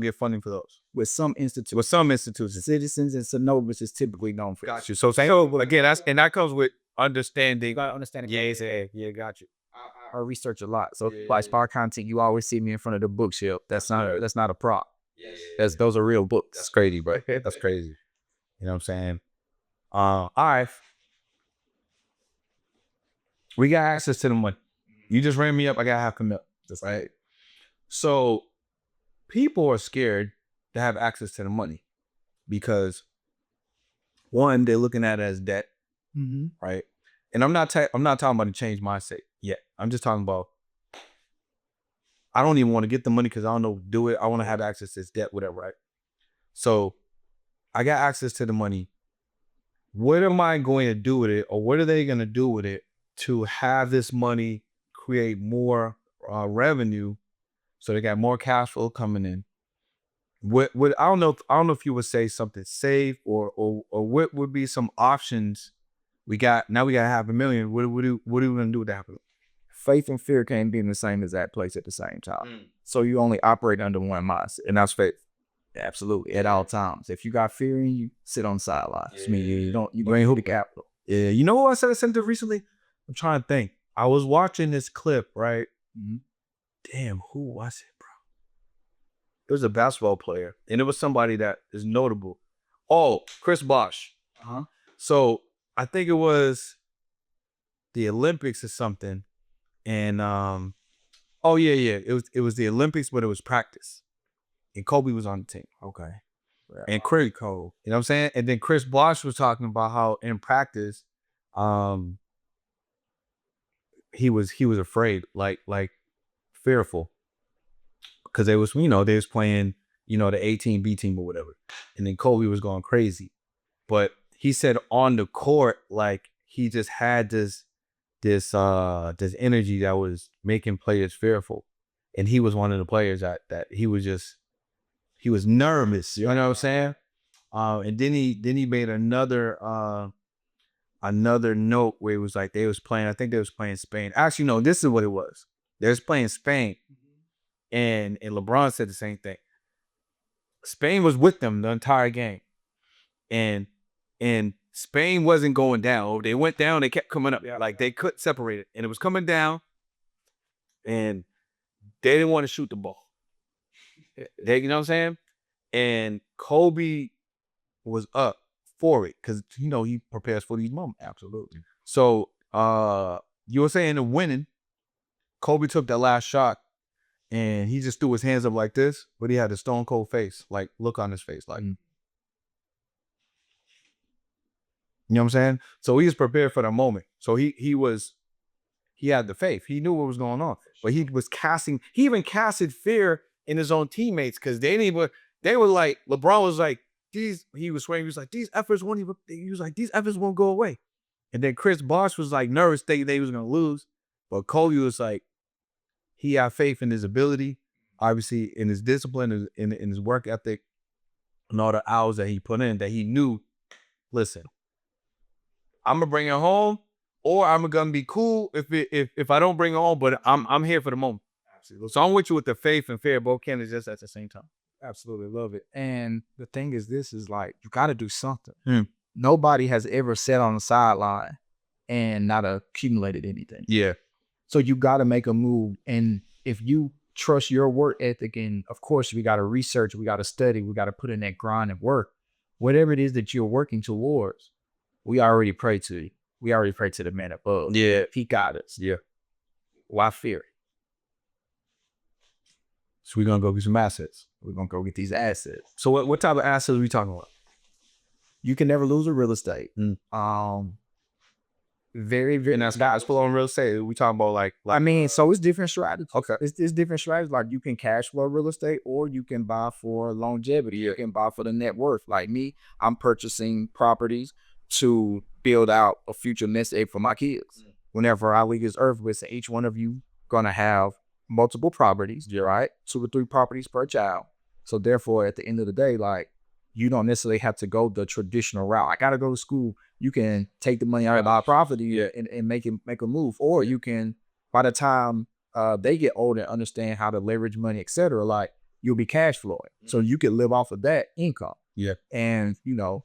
get funding for those. With some institutions. Citizens and Synovus is typically known for. Got you. So again, that comes with understanding. You gotta understand. Yeah, got you. I research a lot. So by Spark Content, you always see me in front of the bookshelf. That's not a prop. Those are real books. That's crazy, bro. That's crazy. You know what I'm saying? All right. We got access to the money. You just ran me up. I got half a mil. That's right. So people are scared to have access to the money because One, they're looking at it as debt, right? And I'm not talking about a change mindset yet. I'm just talking about I don't even want to get the money because I don't know do it. I want to have access to this debt, whatever, right? So I got access to the money. What am I going to do with it, or what are they going to do with it to have this money create more revenue, so they got more cash flow coming in? What I don't know if you would say something safe or what would be some options we got now. We got $500,000. What are we going to do with that? Faith and fear can't be in the same exact place at the same time. So you only operate under one mindset, and that's faith. Absolutely, at all times. If you got fear in you, sit on the sidelines. I mean, you ain't who the capital. Yeah, you know what I said I sent it recently? I'm trying to think. I was watching this clip, right? Damn, who was it, bro? It was a basketball player, and it was somebody that is notable. Oh, Chris Bosh. So I think it was the Olympics or something, and oh yeah, it was the Olympics, but it was practice, and Kobe was on the team. Okay. And Chris Cole, you know what I'm saying? And then Chris Bosh was talking about how in practice, he was afraid, like fearful, because they was playing, the A team, B team, or whatever, and then Kobe was going crazy. But he said on the court, like he just had this energy that was making players fearful, and he was one of the players that he was nervous. You know what I'm saying? And then he made another note where it was like they was playing. I think they was playing Spain. Actually, no, this is what it was. They was playing Spain, and LeBron said the same thing. Spain was with them the entire game, and Spain wasn't going down. They went down. They kept coming up. Like they couldn't separate it, and it was coming down, and they didn't want to shoot the ball. You know what I'm saying? And Kobe was up for it because he prepares for these moments. Absolutely. So you were saying the winning, Kobe took that last shot and he just threw his hands up like this, but he had a stone cold face, like look on his face, like you know what I'm saying? So he was prepared for the moment. So he had the faith. He knew what was going on. But he even casted fear in his own teammates because they were like, LeBron was like, he was swearing, he was like, these efforts won't go away. And then Chris Bosh was like nervous they was gonna lose. But Kobe was like, he had faith in his ability, obviously in his discipline, in his work ethic, and all the hours that he put in, that he knew, listen, I'm gonna bring it home, or I'm gonna be cool if I don't bring it home, but I'm here for the moment. Absolutely. So I'm with you with the faith and fear, both can exist at the same time. Absolutely love it. And the thing is, this is like, you got to do something. Nobody has ever sat on the sideline and not accumulated anything. Yeah. So you got to make a move. And if you trust your work ethic, and of course, we got to research, we got to study, we got to put in that grind and work. Whatever it is that you're working towards, we already pray to you. We already pray to the man above. Yeah. He got us. Yeah. Why fear it? So we're gonna go get some assets. We're going to go get these assets. So what type of assets are we talking about? You can never lose a real estate. Very, very. And that's guys pull on real estate. We talking about like I mean, so it's different strategies. Okay. It's different strategies. Like you can cash flow real estate, or you can buy for longevity. You can buy for the net worth. Like me, I'm purchasing properties to build out a future nest egg for my kids. Whenever I leave this earth with, each one of you gonna have multiple properties, right? 2 or 3 properties per child. So therefore, at the end of the day, like, you don't necessarily have to go the traditional route. I gotta go to school. You can take the money out of our property and make a move. Or you can, by the time they get older and understand how to leverage money, etc., like, you'll be cash flowing. So you can live off of that income. Yeah. And the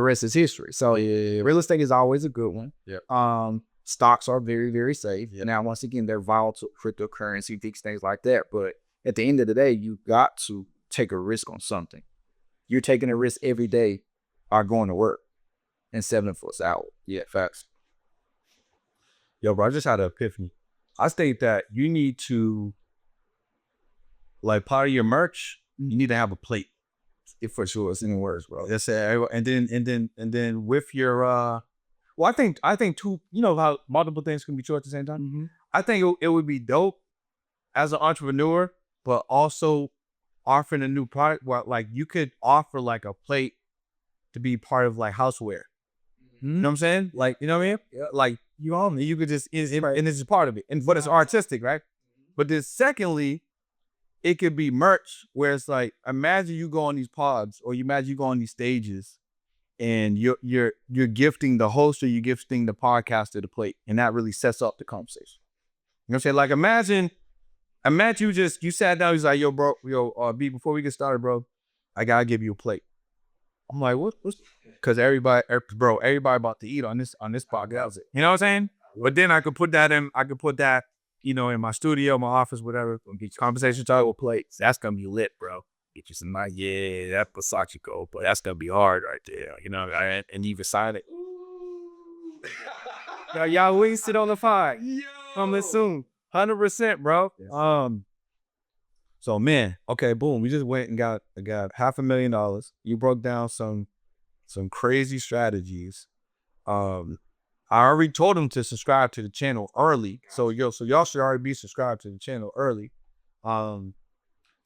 rest is history. So real estate is always a good one. Yeah. Stocks are very, very safe. Yeah. Now, once again, they're volatile, cryptocurrency, things like that. But at the end of the day, you got to take a risk on something. You're taking a risk every day are going to work and 7 for us out. Yeah, facts. Yo, bro, I just had an epiphany. I think that you need to, like, part of your merch, you need to have a plate. It for sure. It's in words, bro. That's it. And then with your well, I think two, you know how multiple things can be true at the same time? Mm-hmm. I think it would be dope as an entrepreneur, but also offering a new product. Well, like you could offer like a plate to be part of like houseware. You know what I'm saying? Like, you know what I mean? Yeah. Like you could just and it's part of it. And but it's artistic, right? But then secondly, it could be merch where it's like, imagine you go on these pods or you imagine you go on these stages and you're gifting the host or you're gifting the podcaster the plate. And that really sets up the conversation. You know what I'm saying? Like imagine you sat down, he's like, yo, bro, B, before we get started, bro, I gotta give you a plate. I'm like, what's because everybody about to eat on this podcast. You know what I'm saying? But then I could put that, you know, in my studio, my office, whatever, conversation talk with plates. That's gonna be lit, bro. Get you some nice, yeah, that Versace coat, but that's gonna be hard right there. You know, and you even sign it. Y'all wings sit on the fire. Coming soon. 100%, bro. Yes. So man, okay, boom. We just went and got $500,000. You broke down some crazy strategies. I already told them to subscribe to the channel early. So y'all should already be subscribed to the channel early. So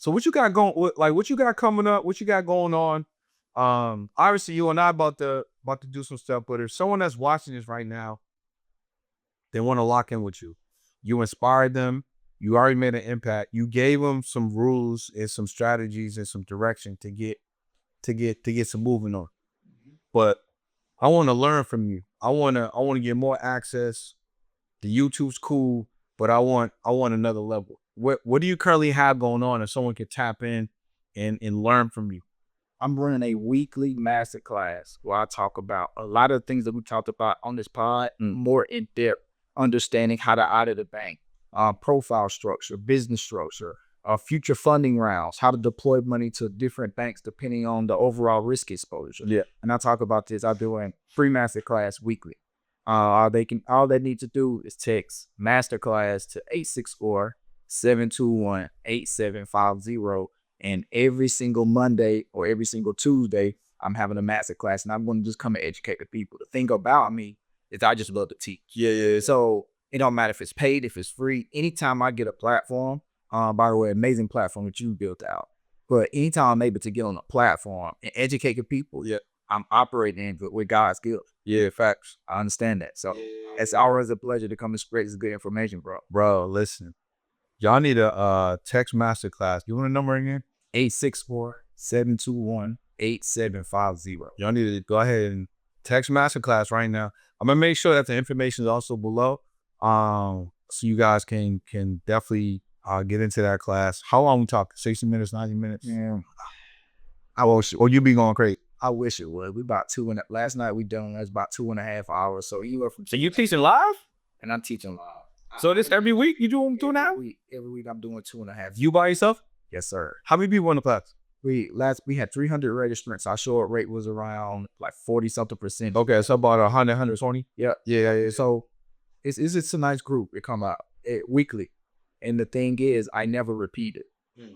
what you got going? What you got coming up? What you got going on? Obviously you and I about to do some stuff. But if someone that's watching this right now, they want to lock in with you. You inspired them. You already made an impact. You gave them some rules and some strategies and some direction to get some moving on. But I want to learn from you. I want to get more access. The YouTube's cool, but I want another level. What do you currently have going on if someone could tap in and learn from you? I'm running a weekly masterclass where I talk about a lot of things that we talked about on this pod, more in depth, understanding how to audit a bank, profile structure, business structure, future funding rounds, how to deploy money to different banks depending on the overall risk exposure. Yeah. And I talk about this. I do a free masterclass weekly. All they need to do is text masterclass to 864-721-8750. And every single Monday or every single Tuesday, I'm having a masterclass, and I'm going to just come and educate the people. The thing about me is I just love to teach. Yeah. So it don't matter if it's paid, if it's free. Anytime I get a platform, by the way, amazing platform that you built out. But anytime I'm able to get on a platform and educate the people, Yeah. I'm operating with God's gift. Yeah, facts. I understand that. So it's always a pleasure to come and spread this good information, bro. Bro, listen. Y'all need a text masterclass. You want a number again? 864-721-8750. Y'all need to go ahead and text masterclass right now. I'm gonna make sure that the information is also below. So you guys can definitely get into that class. How long we talking? 60 minutes, 90 minutes? Yeah. Or you be going crazy? I wish it would. We about last night we done, that's about 2.5 hours. So you went from, So you teaching live? and I'm teaching live. So this every week you doing 2.5? Every week I'm doing 2.5. You by yourself? Yes, sir. How many people in the class? We had 300 registrants. Our show rate was around like 40-something%. Okay, so about 100, 120. Yeah. Yeah. So it's a nice group. It come out weekly. And the thing is, I never repeat it.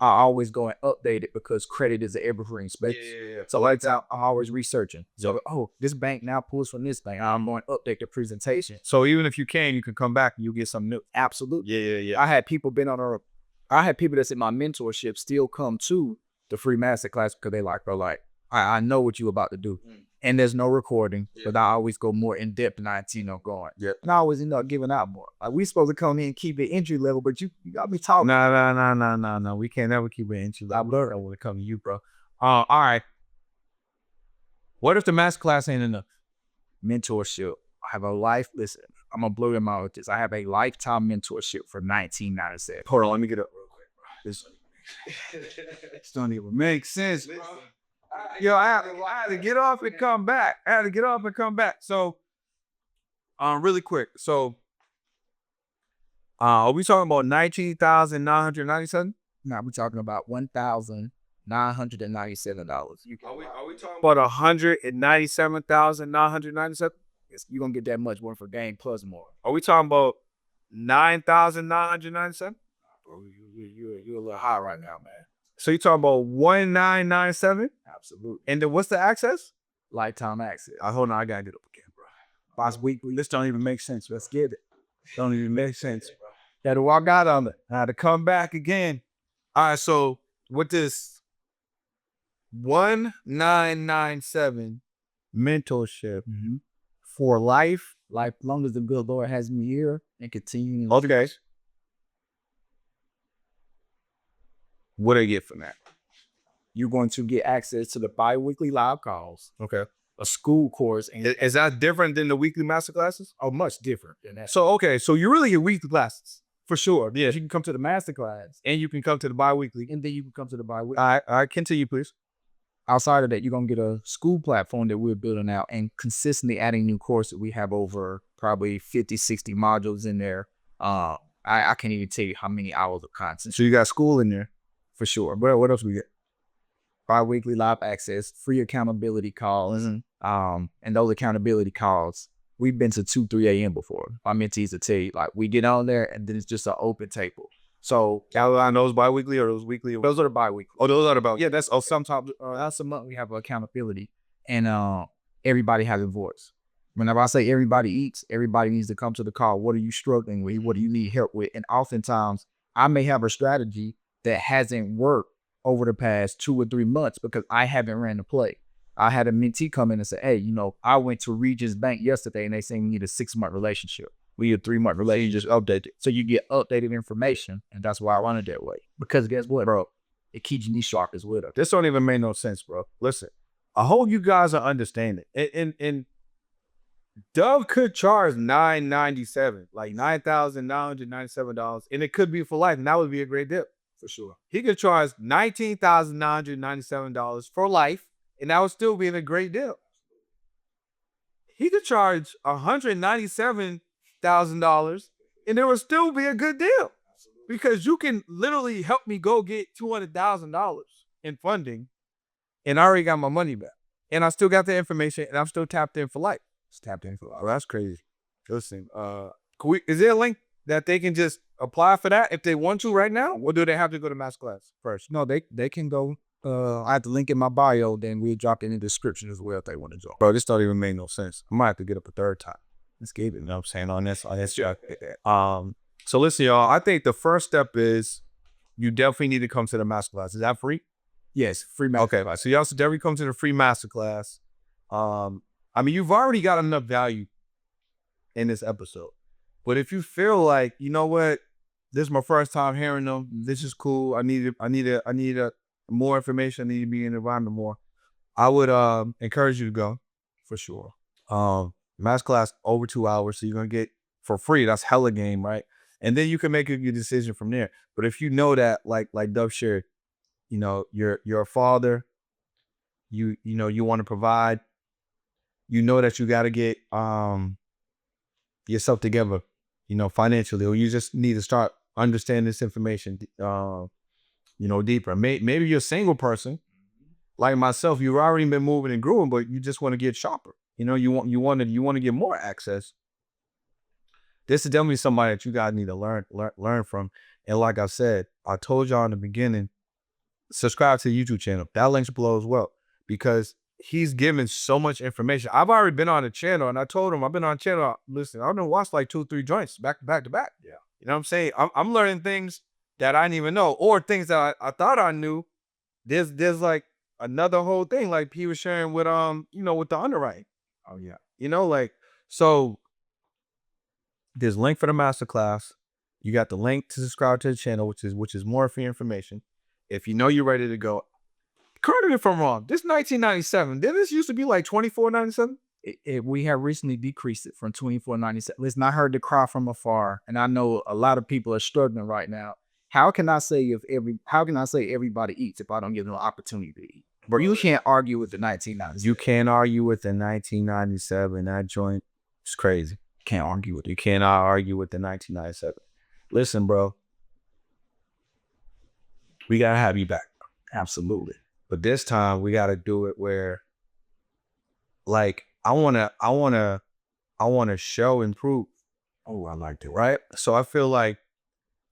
I always go and update it because credit is an evergreen space. Yeah. So like I'm always researching. So, this bank now pulls from this bank. I'm going to update the presentation. So even if you can come back and you get something new. Absolutely. Yeah. I had people I had people that's in my mentorship still come to the free masterclass because they like, bro, like, I know what you about to do. And there's no recording, but I always go more in depth than I going. Yeah. And I always end up giving out more. Like, we supposed to come in and keep it entry level, but you got me talking. No. We can't ever keep it entry level. I learned when it comes to you, bro. All right. What if the masterclass ain't enough? Mentorship. I have a life. Listen, I'm gonna blow your mind with this. I have a lifetime mentorship for $19.97. Hold on, let me get up real quick, bro. This don't even make sense, bro. Yo, I had to get off and come back. So, really quick. So, are we talking about 19,997? Now we're talking about $1,997. Are we talking about 197,997? You're gonna get that much one for game plus more. Are we talking about 9,997? Bro, you're a little high right now, man. So you talking about 1997? Absolutely. And then what's the access? Lifetime access. Hold on, I gotta get up again, bro. Boss weekly. This don't even make sense. Let's get it. Don't even make sense, bro. Got to walk out on it. I had to come back again. All right, so with this 1997 mentorship for life. Life, long as the good Lord has me here and continuing. Okay. What do I get from that? You're going to get access to the bi-weekly live calls, Okay. a school course, and Is that different than the weekly master classes? much different than that. So, okay, so you really get weekly classes for sure. Yeah. You can come to the master class, And you can come to the bi-weekly. and then you can come to the bi-weekly. All right, continue, please. Outside of that, you're going to get a school platform that we're building out and consistently adding new courses. We have over probably 50, 60 modules in there. I can't even tell you how many hours of content. So you got school in there. For sure. But what else we get? Bi-weekly live access, free accountability calls. And those accountability calls, we've been to 2, 3 a.m. before. My mentees will tell you, like, we get on there and then it's just an open table. So Are those bi-weekly or those weekly? those are the bi-weekly. Oh, those are about. Yeah, that's Sometimes once a month we have accountability, and everybody has a voice. Whenever I say everybody eats, everybody needs to come to the call. What are you struggling with? What do you need help with? And oftentimes I may have a strategy that hasn't worked over the past 2 or 3 months because I haven't ran the play. I had a mentee come in and say, hey, I went to Regis Bank yesterday and they say we need a 6-month relationship. We need a 3-month relationship. just update it. So you get updated information, and that's why I run it that way. Because guess what, bro? It keeps me sharp as well. This don't even make no sense, bro. Listen, I hope you guys are understanding. And Dove could charge $997, like $9,997, and it could be for life, and that would be a great deal. For sure. He could charge $19,997 for life, and that would still be a great deal. He could charge $197,000, and it would still be a good deal. Because you can literally help me go get $200,000 in funding, and I already got my money back. And I still got the information, and I'm still tapped in for life. It's tapped in for life. Oh, that's crazy. Listen, is there a link that they can just apply for that if they want to right now? Or do they have to go to masterclass first? No, they can go. I have the link in my bio, then we'll drop it in the description as well if they want to join. Bro, this don't even make no sense. I might have to get up a third time. Let's get it. You know what I'm saying? On this job. So listen, y'all, I think the first step is you definitely need to come to the masterclass. Is that free? Yes, free masterclass. Okay, so y'all should definitely come to the free masterclass. I mean, you've already got enough value in this episode. But if you feel like, you know what, this is my first time hearing them, this is cool. I need more information. I need to be in the environment more. I would encourage you to go for sure. Masterclass over 2 hours, so you're gonna get for free. That's hella game, right? And then you can make your decision from there. But if you know that, like Dove shared, you're a father, you want to provide, that you got to get yourself together, financially, or you just need to start understanding this information, deeper. Maybe you're a single person, like myself. You've already been moving and growing, but you just want to get sharper. You want to get more access. This is definitely somebody that you guys need to learn from. And like I said, I told y'all in the beginning, subscribe to the YouTube channel. That link's below as well, because he's giving so much information. I've already been on the channel, and I told him I've been on the channel. Listen, I've been watched like 2 or 3 joints back to back. Yeah. You know what I'm saying? I'm learning things that I didn't even know, or things that I thought I knew. There's like another whole thing, like he was sharing with with the underwriting. Oh yeah. So there's link for the masterclass. You got the link to subscribe to the channel, which is more free information. If you're ready to go, correct me if I'm wrong. This 1997. Didn't this used to be like $24.97? We have recently decreased it from $24.97. Listen, I heard the cry from afar, and I know a lot of people are struggling right now. How can I say everybody eats if I don't give them an opportunity to eat? But you can't argue with the 1997. You can't argue with the 1997. That joint is crazy. Can't argue with it. You cannot argue with the 1997. Listen, bro. We gotta have you back. Absolutely. But this time we gotta do it where, like, I wanna show and prove. Oh, I like that. Right? So I feel like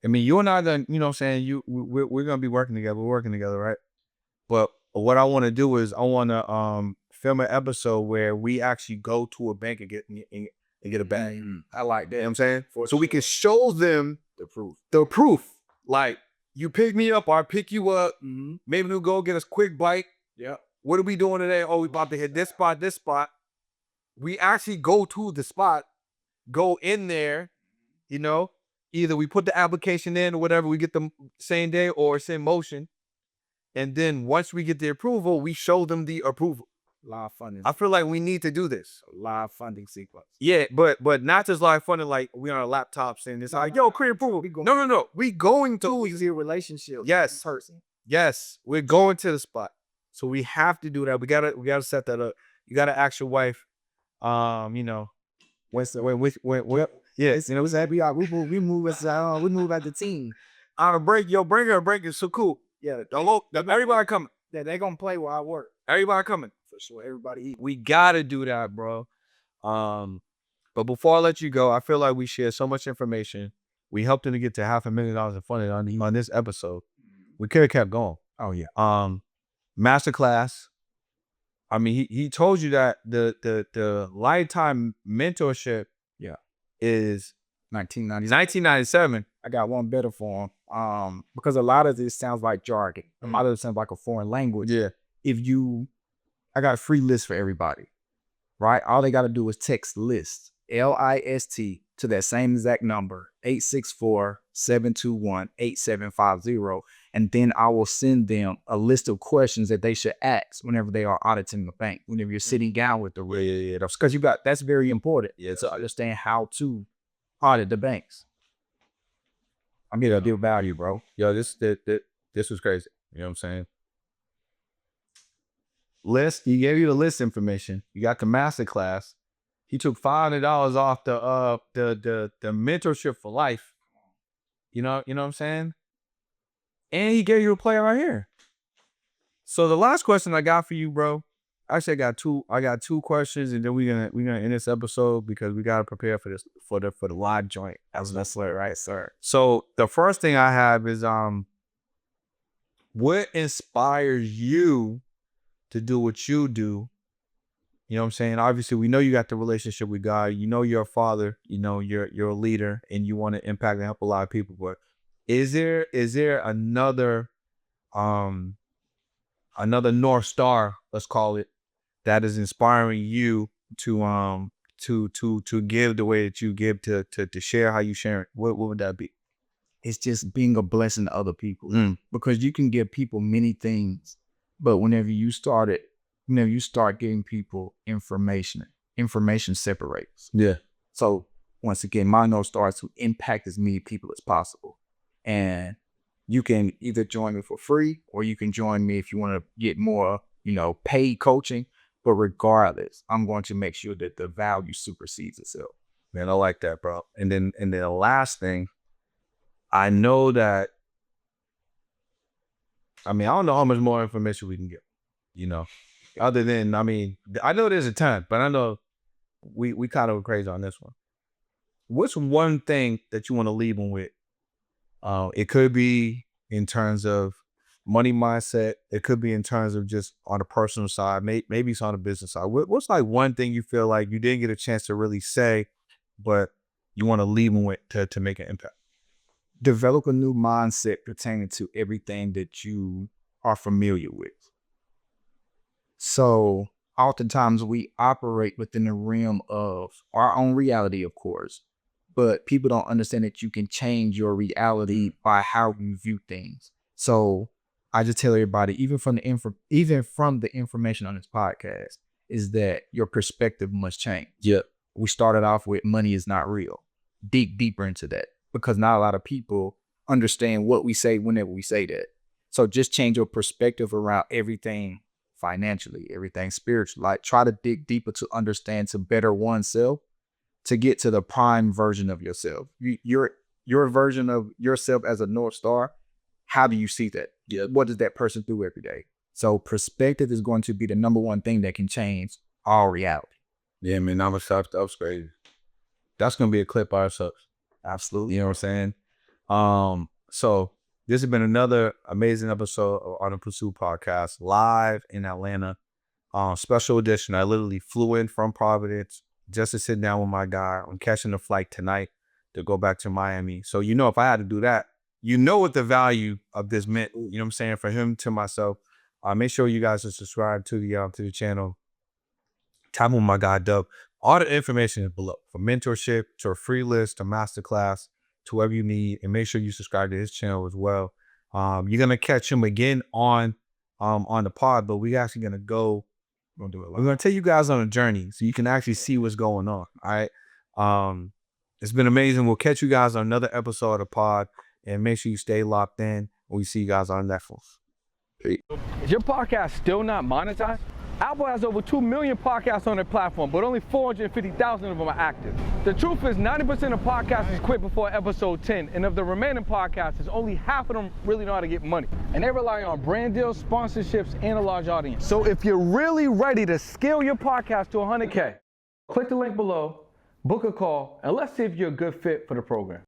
I mean, you and I done, you know what I'm saying? We're gonna be working together. We're working together, right? But what I want to do is I want to film an episode where we actually go to a bank and get a bag. I like You know what that. I'm saying? For So we can show them the proof. the proof. Like, you pick me up or I pick you up. Mm-hmm. Maybe we'll go get a quick bite. Yeah. What are we doing today? Oh, we about to hit this spot, this spot. We actually go to the spot, go in there, you know. Either we put the application in or whatever, we get the same day or it's in motion. And then once we get the approval, we show them the approval. Live funding. I feel like we need to do this. Live funding sequence. Yeah, but not just live funding like we on our laptops and it's like, yo, create approval. No. We going to Easy relationship. Yes. Person. Yes, we're going to the spot. So we have to do that. We gotta set that up. You gotta ask your wife, you know, when yes, You know, it's happy. We move as the team. on a break, yo, bring her a break. It's so cool. Yeah. Everybody coming. They gonna play while I work. Everybody coming. For sure. Everybody eat. We gotta do that, bro. But before I let you go, I feel like we shared so much information. We helped them to get to $500,000 in funding on this episode. We could have kept going. Oh yeah. Masterclass. I mean, he told you that the lifetime mentorship, Yeah, is 1990s. 1997. I got one better for him. Because a lot of this sounds like jargon. A lot of it sounds like a foreign language. Yeah. I got a free list for everybody, right? All they got to do is text LIST, LIST, to that same exact number, 864-721-8750. And then I will send them a list of questions that they should ask whenever they are auditing the bank, whenever you're sitting down with the Yeah. because that's very important. Yeah, to understand how to audit the banks. I'm here to give value, bro. Yo, this was crazy. You know what I'm saying? List. He gave you the list information. You got the masterclass. He took $500 off the mentorship for life. You know what I'm saying? And he gave you a play right here. So the last question I got for you, bro. Actually, I got two questions, and then we're gonna end this episode because we gotta prepare for this for the live joint. That's right, sir. So the first thing I have is what inspires you to do what you do? You know what I'm saying? Obviously, we know you got the relationship with God. You know you're a father. You know you're a leader, and you want to impact and help a lot of people. But is there another North Star, let's call it, that is inspiring you to give the way that you give, to share how you share it? What would that be? It's just being a blessing to other people, because you can give people many things, but whenever you start giving people information separates. Yeah. So once again, my North Star is to impact as many people as possible. And you can either join me for free, or you can join me if you want to get more, paid coaching. But regardless, I'm going to make sure that the value supersedes itself. Man, I like that, bro. And then the last thing, I know that, I don't know how much more information we can get, other than, I know there's a ton, but I know we kind of were crazy on this one. What's one thing that you want to leave them with? It could be in terms of money mindset. It could be in terms of just on the personal side. Maybe it's on the business side. What's like one thing you feel like you didn't get a chance to really say, but you want to leave them with to make an impact? Develop a new mindset pertaining to everything that you are familiar with. So oftentimes we operate within the realm of our own reality, of course, but people don't understand that you can change your reality by how you view things. So I just tell everybody, even from the information on this podcast, is that your perspective must change. Yeah. We started off with money is not real. Dig deeper into that, because not a lot of people understand what we say whenever we say that. So just change your perspective around everything financially, everything spiritual. Like, try to dig deeper to understand, to better oneself, to get to the prime version of yourself. Your version of yourself as a North Star. How do you see that? Yeah. What does that person do every day? So perspective is going to be the number one thing that can change all reality. Yeah, man, that was crazy. That's going to be a clip by ourselves. Absolutely. You know what I'm saying? So this has been another amazing episode of On the Pursuit podcast, live in Atlanta. Special edition. I literally flew in from Providence just to sit down with my guy. I'm catching a flight tonight to go back to Miami. So, if I had to do that, what the value of this meant, you know what I'm saying, for him to myself. Make sure you guys are subscribed to the channel. Tap with my guy, Dub. All the information is below, from mentorship to a free list to masterclass to whatever you need. And make sure you subscribe to his channel as well. You're going to catch him again on the pod, but we're actually going to go. We're going to take you guys on a journey so you can actually see what's going on. All right. It's been amazing. We'll catch you guys on another episode of the pod, and make sure you stay locked in. We see you guys on Netflix. Is your podcast still not monetized? Apple has over 2 million podcasts on their platform, but only 450,000 of them are active. The truth is 90% of podcasters quit before episode 10, and of the remaining podcasters, only half of them really know how to get money. And they rely on brand deals, sponsorships, and a large audience. So if you're really ready to scale your podcast to 100K, click the link below, book a call, and let's see if you're a good fit for the program.